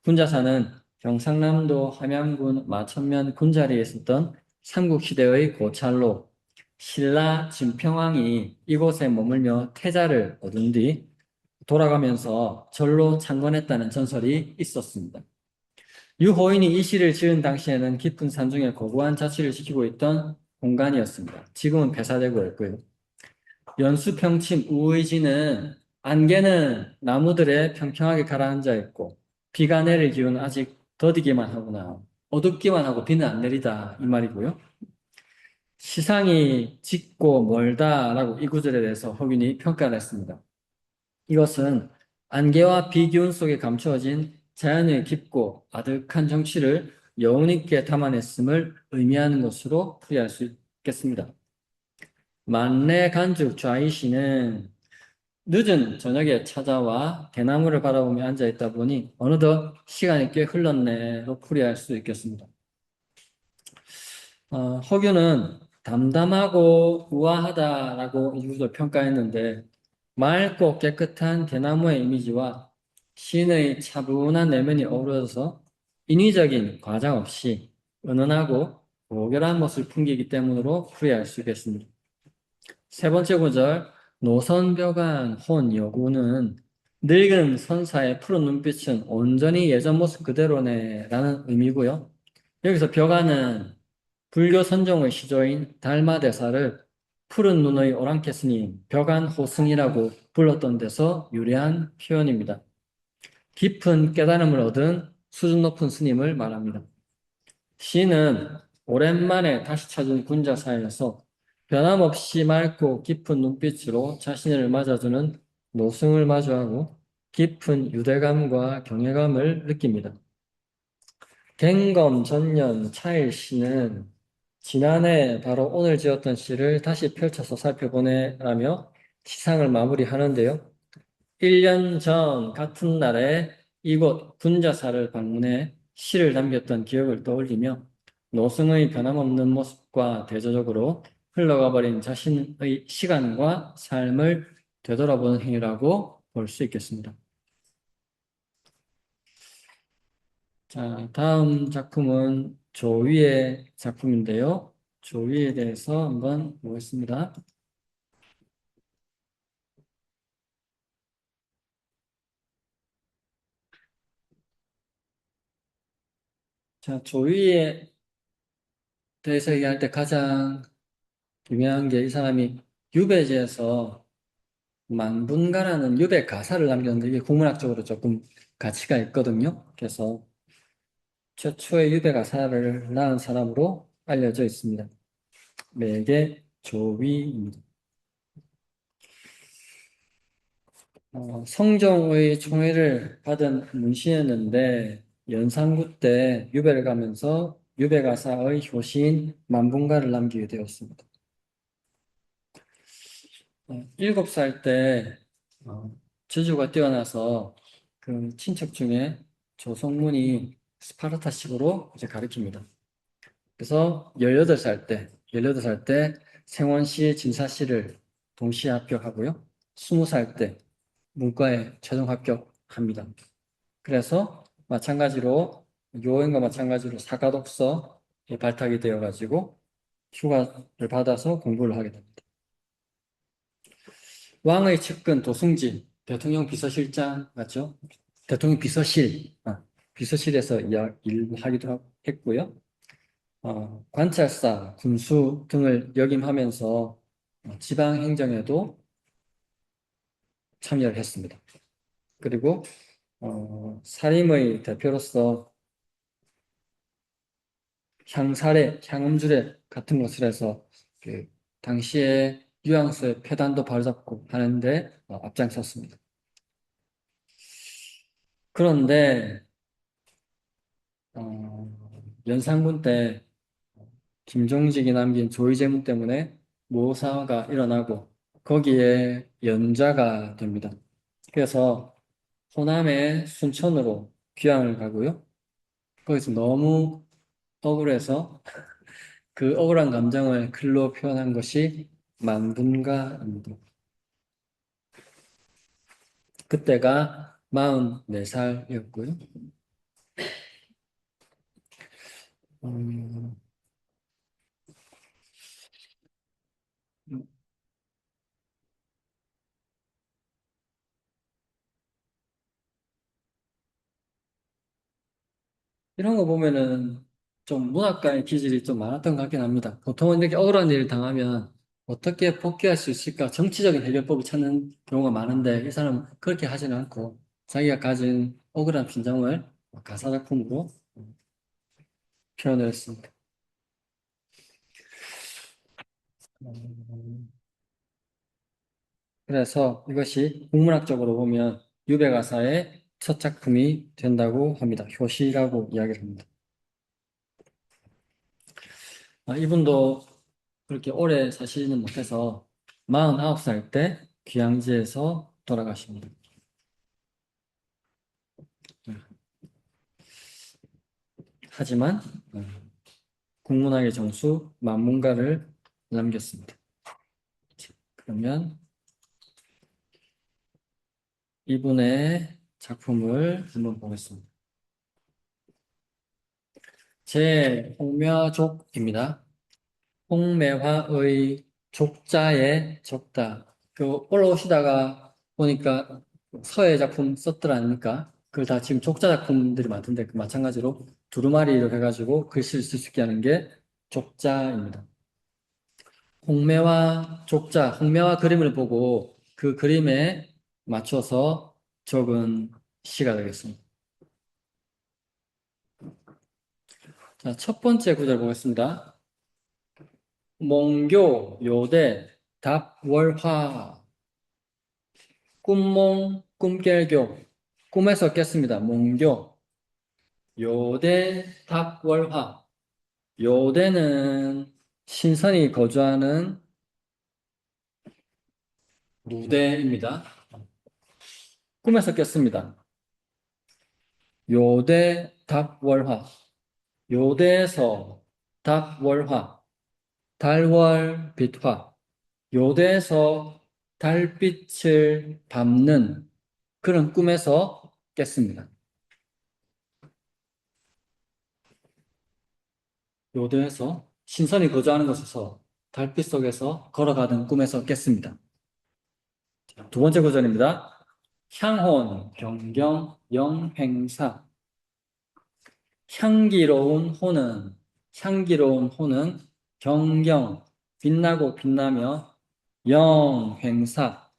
군자사는 경상남도 함양군 마천면 군자리에 있었던 삼국시대의 고찰로 신라 진평왕이 이곳에 머물며 태자를 얻은 뒤 돌아가면서 절로 창건했다는 전설이 있었습니다. 유호인이 이 시를 지은 당시에는 깊은 산중에 고고한 자취를 지키고 있던 공간이었습니다. 지금은 폐사되고 있고요. 연수평침 우의지는 안개는 나무들에 평평하게 가라앉아 있고 비가 내릴 기운은 아직 더디기만 하구나. 어둡기만 하고 비는 안 내리다 이 말이고요. 시상이 짙고 멀다라고 이 구절에 대해서 허균이 평가를 했습니다. 이것은 안개와 비 기운 속에 감추어진 자연의 깊고 아득한 정취를 여운 있게 담아냈음을 의미하는 것으로 풀이할 수 있겠습니다. 만내 간죽 좌이시는 늦은 저녁에 찾아와 대나무를 바라보며 앉아있다 보니 어느덧 시간이 꽤 흘렀네로 풀이할 수 있겠습니다. 허균은 담담하고 우아하다라고 이 구절 평가했는데 맑고 깨끗한 대나무의 이미지와 시인의 차분한 내면이 어우러져서 인위적인 과장 없이 은은하고 고결한 모습을 풍기기 때문으로 풀이할 수 있겠습니다. 세 번째 구절 노선벽안 혼 여구는 늙은 선사의 푸른 눈빛은 온전히 예전 모습 그대로네 라는 의미고요. 여기서 벽안은 불교 선종의 시조인 달마대사를 푸른 눈의 오랑캐 스님, 벽안 호승이라고 불렀던 데서 유래한 표현입니다. 깊은 깨달음을 얻은 수준 높은 스님을 말합니다. 시는 오랜만에 다시 찾은 군자 사이에서 변함없이 맑고 깊은 눈빛으로 자신을 맞아주는 노승을 마주하고 깊은 유대감과 경외감을 느낍니다. 갱검 전년 차일 시는 지난해 바로 오늘 지었던 시를 다시 펼쳐서 살펴보내라며 시상을 마무리하는데요. 1년 전 같은 날에 이곳 군자사를 방문해 시를 남겼던 기억을 떠올리며 노승의 변함없는 모습과 대조적으로 흘러가 버린 자신의 시간과 삶을 되돌아보는 행위라고 볼 수 있겠습니다. 자, 다음 작품은 조위의 작품인데요. 조위에 대해서 한번 보겠습니다. 자, 조위에 대해서 얘기할 때 가장 유명한 게 이 사람이 유배지에서 만분가라는 유배 가사를 남겼는데 이게 국문학적으로 조금 가치가 있거든요. 그래서 최초의 유배 가사를 낳은 사람으로 알려져 있습니다. 매개 조위입니다. 성종의 총애를 받은 문신이었는데 연산구 때 유배를 가면서 유배 가사의 효시인 만분가를 남기게 되었습니다. 7살 때 저주가 뛰어나서 그 친척 중에 조성문이 스파르타식으로 이제 가르칩니다. 그래서 18살 때 생원시, 진사시를 동시에 합격하고요. 20살 때 문과에 최종 합격합니다. 그래서 마찬가지로 요원과 마찬가지로 사가독서에 발탁이 되어가지고 휴가를 받아서 공부를 하게 됩니다. 왕의 측근 도승진, 대통령 비서실장 맞죠? 대통령 비서실, 비서실에서 일하기도 했고요. 관찰사, 군수 등을 역임하면서 지방 행정에도 참여를 했습니다. 그리고 사림의 대표로서 향사례, 향음주례 같은 것을 해서 그 당시에 유양수의 폐단도 바로잡고 하는데 앞장섰습니다. 그런데 연산군 때 김종직이 남긴 조의제문 때문에 모사가 일어나고 거기에 연좌가 됩니다. 그래서 호남의 순천으로 귀향을 가고요. 거기서 너무 억울해서 그 억울한 감정을 글로 표현한 것이 만분가입니다. 그때가 44살이었고요. 음, 이런 거 보면은 좀 문학가의 기질이 좀 많았던 것 같긴 합니다. 보통은 이렇게 억울한 일을 당하면 어떻게 복귀할 수 있을까 정치적인 해결법을 찾는 경우가 많은데 이 사람은 그렇게 하지는 않고 자기가 가진 억울한 심정을 가사 작품으로 표현을 했습니다. 음, 그래서 이것이 국문학적으로 보면 유배 가사의 첫 작품이 된다고 합니다. 효시라고 이야기를 합니다. 이분도 그렇게 오래 사시는 못해서 49살 때 귀양지에서 돌아가십니다. 하지만 국문학의 정수 만문가를 남겼습니다. 그러면 이분의 작품을 한번 보겠습니다. 제 홍묘족입니다. 홍매화의 족자에 적다. 올라오시다가 보니까 서예 작품 썼더라 아닙니까? 그걸 다 지금 족자 작품들이 많던데 그 마찬가지로 두루마리로 해가지고 글씨를 쓸 수 있게 하는 게 족자입니다. 홍매화 족자, 홍매화 그림을 보고 그 그림에 맞춰서 적은 시가 되겠습니다. 자, 첫 번째 구절 보겠습니다. 몽교, 요대, 답월화, 꿈몽, 꿈결교, 꿈에서 깼습니다. 몽교, 요대, 답월화. 요대는 신선이 거주하는 무대입니다. 꿈에서 깼습니다. 요대, 답월화. 요대에서 답월화, 달월, 빛화. 요대에서 달빛을 밟는 그런 꿈에서 깼습니다. 요대에서 신선이 거주하는 곳에서 달빛 속에서 걸어가던 꿈에서 깼습니다. 두 번째 구절입니다. 향혼, 경경, 영행사. 향기로운 호는 경경, 빛나고 빛나며 영행사.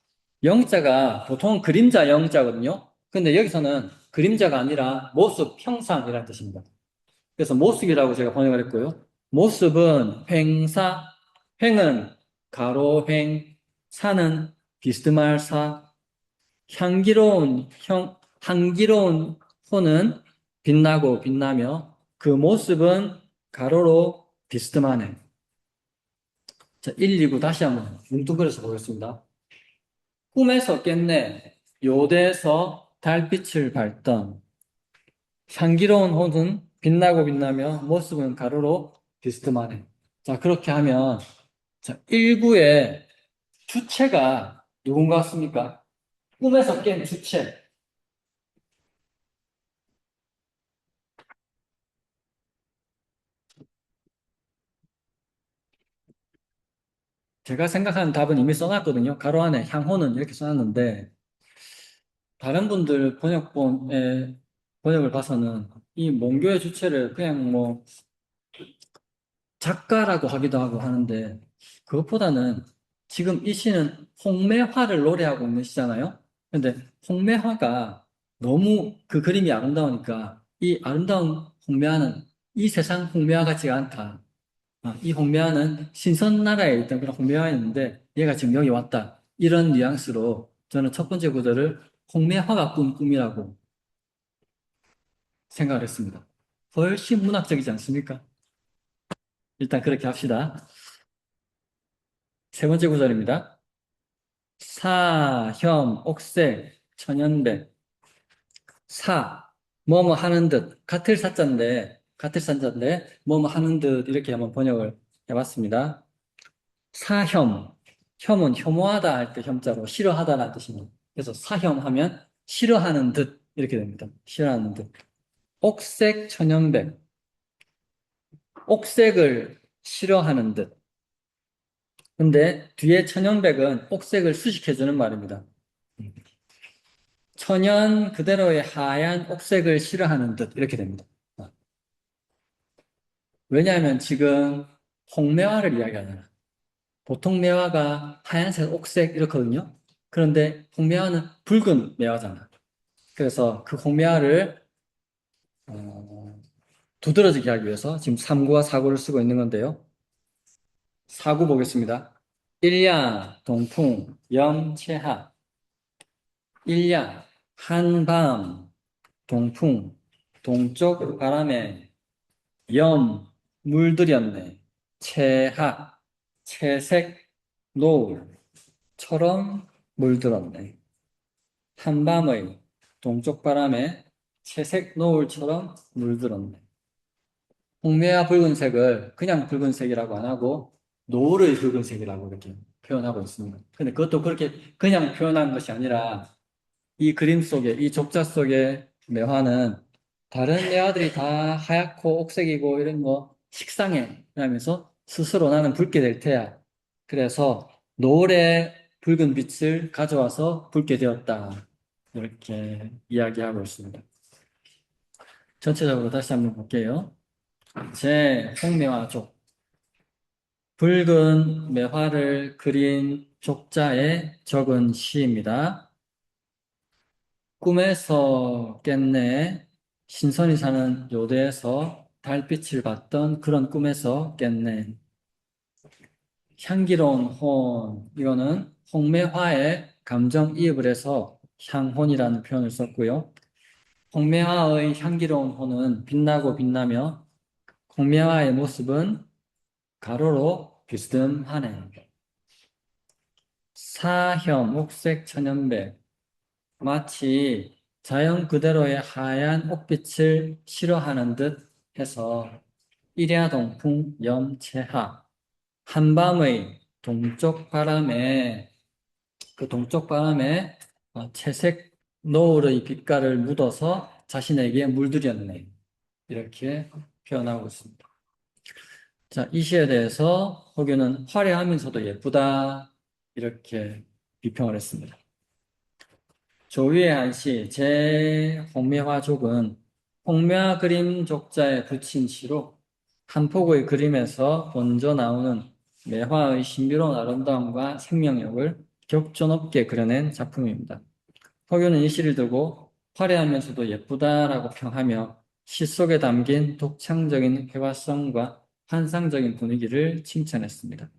영자가 보통 그림자 영자거든요. 근데 여기서는 그림자가 아니라 모습, 형상이라는 뜻입니다. 그래서 모습이라고 제가 번역을 했고요. 모습은 횡사, 횡은 가로횡, 사는 비스말사, 향기로운 호는 빛나고 빛나며 그 모습은 가로로 비스듬하네. 자, 1, 2구 다시 한번 뭉뚱그려서 보겠습니다. 꿈에서 깼네. 요대에서 달빛을 밟던 향기로운 호는 빛나고 빛나며 모습은 가로로 비스듬하네. 자, 그렇게 하면 자, 1구의 주체가 누군가 같습니까? 꿈에서 깬 주체. 제가 생각하는 답은 이미 써놨거든요. 가로 안에 향호는 이렇게 써놨는데 다른 분들 번역본의 번역을 봐서는 이 몽교의 주체를 그냥 뭐 작가라고 하기도 하고 하는데 그것보다는 지금 이 시는 홍매화를 노래하고 있는 시잖아요. 근데 홍매화가 너무 그 그림이 아름다우니까 이 아름다운 홍매화는 이 세상 홍매화 같지가 않다. 이 홍매화는 신선나라에 있던 그런 홍매화였는데 얘가 지금 여기 왔다. 이런 뉘앙스로 저는 첫 번째 구절을 홍매화가 꾼 꿈이라고 생각을 했습니다. 훨씬 문학적이지 않습니까? 일단 그렇게 합시다. 세 번째 구절입니다. 사, 혐, 옥색, 천연배. 사, 뭐뭐 하는 듯. 같을 사자인데, 뭐뭐 하는 듯 이렇게 한번 번역을 해봤습니다. 사혐. 혐은 혐오하다 할 때 혐자로 싫어하다라는 뜻입니다. 그래서 사혐하면 싫어하는 듯 이렇게 됩니다. 싫어하는 듯. 옥색 천연백. 옥색을 싫어하는 듯. 근데 뒤에 천연백은 옥색을 수식해주는 말입니다. 천연 그대로의 하얀 옥색을 싫어하는 듯 이렇게 됩니다. 왜냐하면 지금 홍매화를 이야기하잖아. 보통 매화가 하얀색, 옥색 이렇거든요. 그런데 홍매화는 붉은 매화잖아. 그래서 그 홍매화를 두드러지게 하기 위해서 지금 3구와 4구를 쓰고 있는 건데요. 4구 보겠습니다. 일야, 동풍, 염, 체하. 일야, 한밤, 동풍, 동쪽 바람에 염, 물들였네. 채하, 채색, 노을처럼 물들었네. 한밤의 동쪽 바람에 채색 노을처럼 물들었네. 홍매와 붉은색을 그냥 붉은색이라고 안 하고 노을의 붉은색이라고 이렇게 표현하고 있습니다. 근데 그것도 그렇게 그냥 표현한 것이 아니라 이 그림 속에, 이 족자 속의 매화는 다른 매화들이 다 하얗고 옥색이고 이런 거 식상해. 이러면서 스스로 나는 붉게 될 테야. 그래서 노을의 붉은 빛을 가져와서 붉게 되었다. 이렇게 이야기하고 있습니다. 전체적으로 다시 한번 볼게요. 제 홍매화족. 붉은 매화를 그린 족자에 적은 시입니다. 꿈에서 깼네. 신선이 사는 요대에서 달빛을 봤던 그런 꿈에서 깼네. 향기로운 혼, 이거는 홍매화에 감정이입을 해서 향혼이라는 표현을 썼고요. 홍매화의 향기로운 혼은 빛나고 빛나며 홍매화의 모습은 가로로 비스듬하네. 사혐, 옥색, 천연백. 마치 자연 그대로의 하얀 옥빛을 싫어하는 듯 해서 일야동풍 염체하 한밤의 동쪽 바람에 그 동쪽 바람에 채색 노을의 빛깔을 묻어서 자신에게 물들였네. 이렇게 표현하고 있습니다. 자, 이 시에 대해서 호규는 화려하면서도 예쁘다. 이렇게 비평을 했습니다. 조위의 한시, 제 홍매화족은 홍매화 그림 족자에 붙인 시로 한 폭의 그림에서 번져 나오는 매화의 신비로운 아름다움과 생명력을 격조높게 그려낸 작품입니다. 허균은 이 시를 두고 화려하면서도 예쁘다라고 평하며 시 속에 담긴 독창적인 회화성과 환상적인 분위기를 칭찬했습니다.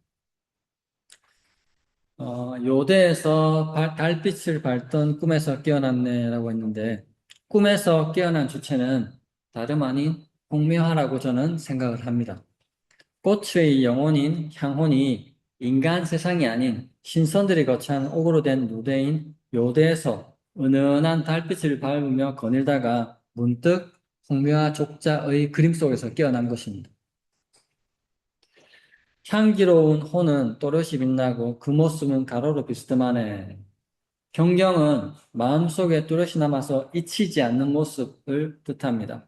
요대에서 달빛을 밟던 꿈에서 깨어났네라고 했는데 꿈에서 깨어난 주체는 다름 아닌 홍미화라고 저는 생각을 합니다. 꽃의 영혼인 향혼이 인간 세상이 아닌 신선들이 거처한 옥으로 된 무대인 요대에서 은은한 달빛을 밟으며 거닐다가 문득 홍미화 족자의 그림 속에서 깨어난 것입니다. 향기로운 호는 또렷이 빛나고 그 모습은 가로로 비스듬하네. 경경은 마음속에 뚜렷이 남아서 잊히지 않는 모습을 뜻합니다.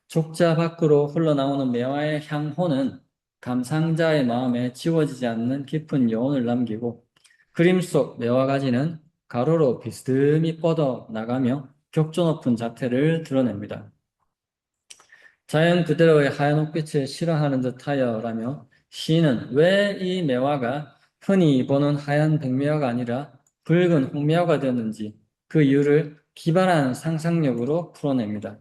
족자 밖으로 흘러나오는 매화의 향호는 감상자의 마음에 지워지지 않는 깊은 여운을 남기고 그림 속 매화가지는 가로로 비스듬히 뻗어 나가며 격조 높은 자태를 드러냅니다. 자연 그대로의 하얀 옥빛을 싫어하는 듯하여라며 시인은 왜 이 매화가 흔히 보는 하얀 백매화가 아니라 붉은 홍매화가 되었는지 그 이유를 기발한 상상력으로 풀어냅니다.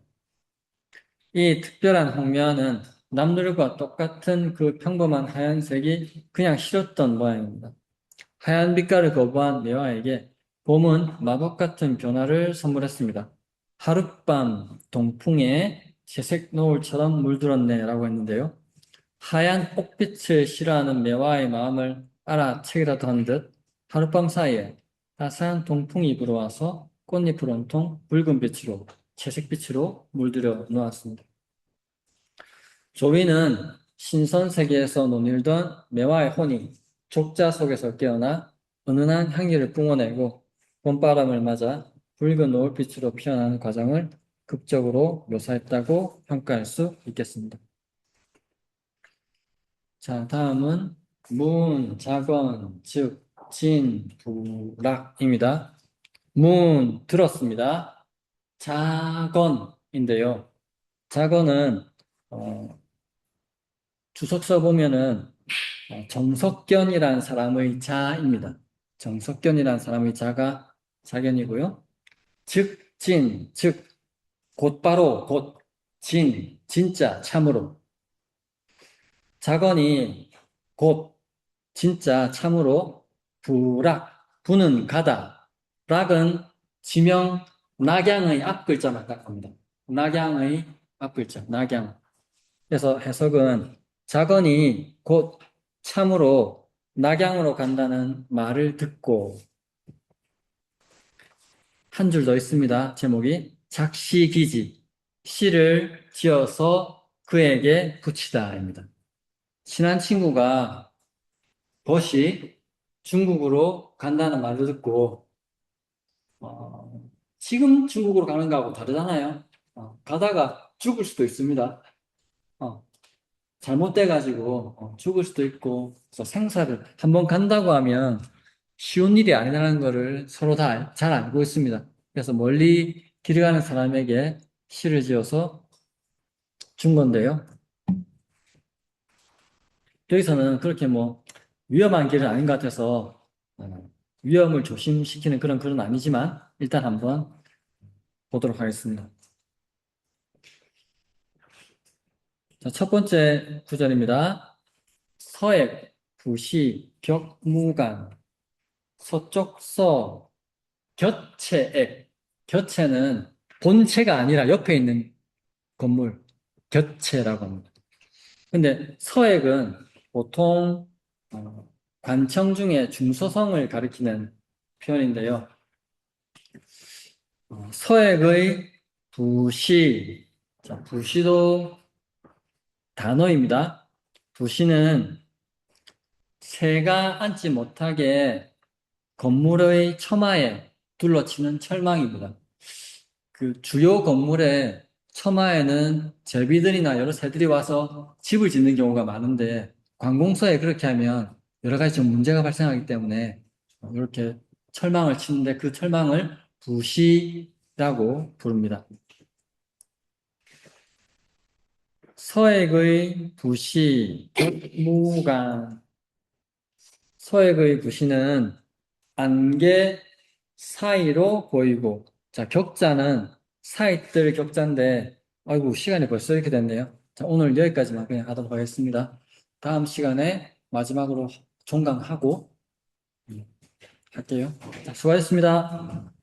이 특별한 홍매화는 남들과 똑같은 그 평범한 하얀색이 그냥 싫었던 모양입니다. 하얀 빛깔을 거부한 매화에게 봄은 마법 같은 변화를 선물했습니다. 하룻밤 동풍에 채색 노을처럼 물들었네 라고 했는데요. 하얀 옥빛을 싫어하는 매화의 마음을 알아채기라도 한 듯 하룻밤 사이에 따스한 동풍이 불어와서 꽃잎을 온통 붉은 빛으로 채색빛으로 물들여 놓았습니다. 조위는 신선세계에서 논일던 매화의 혼이 족자 속에서 깨어나 은은한 향기를 뿜어내고 봄바람을 맞아 붉은 노을빛으로 피어나는 과정을 극적으로 묘사했다고 평가할 수 있겠습니다. 자, 다음은 문, 자건, 즉, 진, 부락입니다. 문, 들었습니다. 자건인데요. 자건은 주석서 보면은 정석견이라는 사람의 자입니다. 정석견이라는 사람의 자가 자견이고요. 즉, 진, 즉, 곧바로, 곧, 진, 진짜, 참으로. 자건이 곧, 진짜, 참으로, 부락, 부는 가다. 락은 지명, 낙양의 앞글자만 딱합니다. 낙양의 앞글자, 낙양. 그래서 해석은 자건이 곧 참으로 낙양으로 간다는 말을 듣고 한 줄 더 있습니다. 제목이 작시기지, 시를 지어서 그에게 붙이다입니다. 친한 친구가 벗이 중국으로 간다는 말을 듣고 지금 중국으로 가는 거하고 다르잖아요. 가다가 죽을 수도 있습니다. 어, 잘못돼가지고 죽을 수도 있고, 그래서 생사를 한번 간다고 하면 쉬운 일이 아니라는 거를 서로 다 잘 알고 있습니다. 그래서 멀리 길 가는 사람에게 시를 지어서 준 건데요. 여기서는 그렇게 뭐 위험한 길은 아닌 것 같아서 위험을 조심시키는 그런 글은 아니지만 일단 한번 보도록 하겠습니다. 자, 첫 번째 구절입니다. 서액, 부시, 벽무간, 서쪽 서, 곁체액. 곁체는 본체가 아니라 옆에 있는 건물, 곁체라고 합니다. 근데 서액은 보통 관청 중에 중서성을 가리키는 표현인데요. 서액의 부시, 자, 부시도 단어입니다. 부시는 새가 앉지 못하게 건물의 처마에 둘러치는 철망입니다. 그 주요 건물의 처마에는 제비들이나 여러 새들이 와서 집을 짓는 경우가 많은데 관공서에 그렇게 하면 여러 가지 좀 문제가 발생하기 때문에 이렇게 철망을 치는데 그 철망을 부시라고 부릅니다. 서액의 부시, 격무간. 서액의 부시는 안개 사이로 보이고, 자, 격자는 사이뜰 격자인데, 아이고, 시간이 벌써 이렇게 됐네요. 자, 오늘 여기까지만 그냥 하도록 하겠습니다. 다음 시간에 마지막으로 종강하고 할게요. 자, 수고하셨습니다.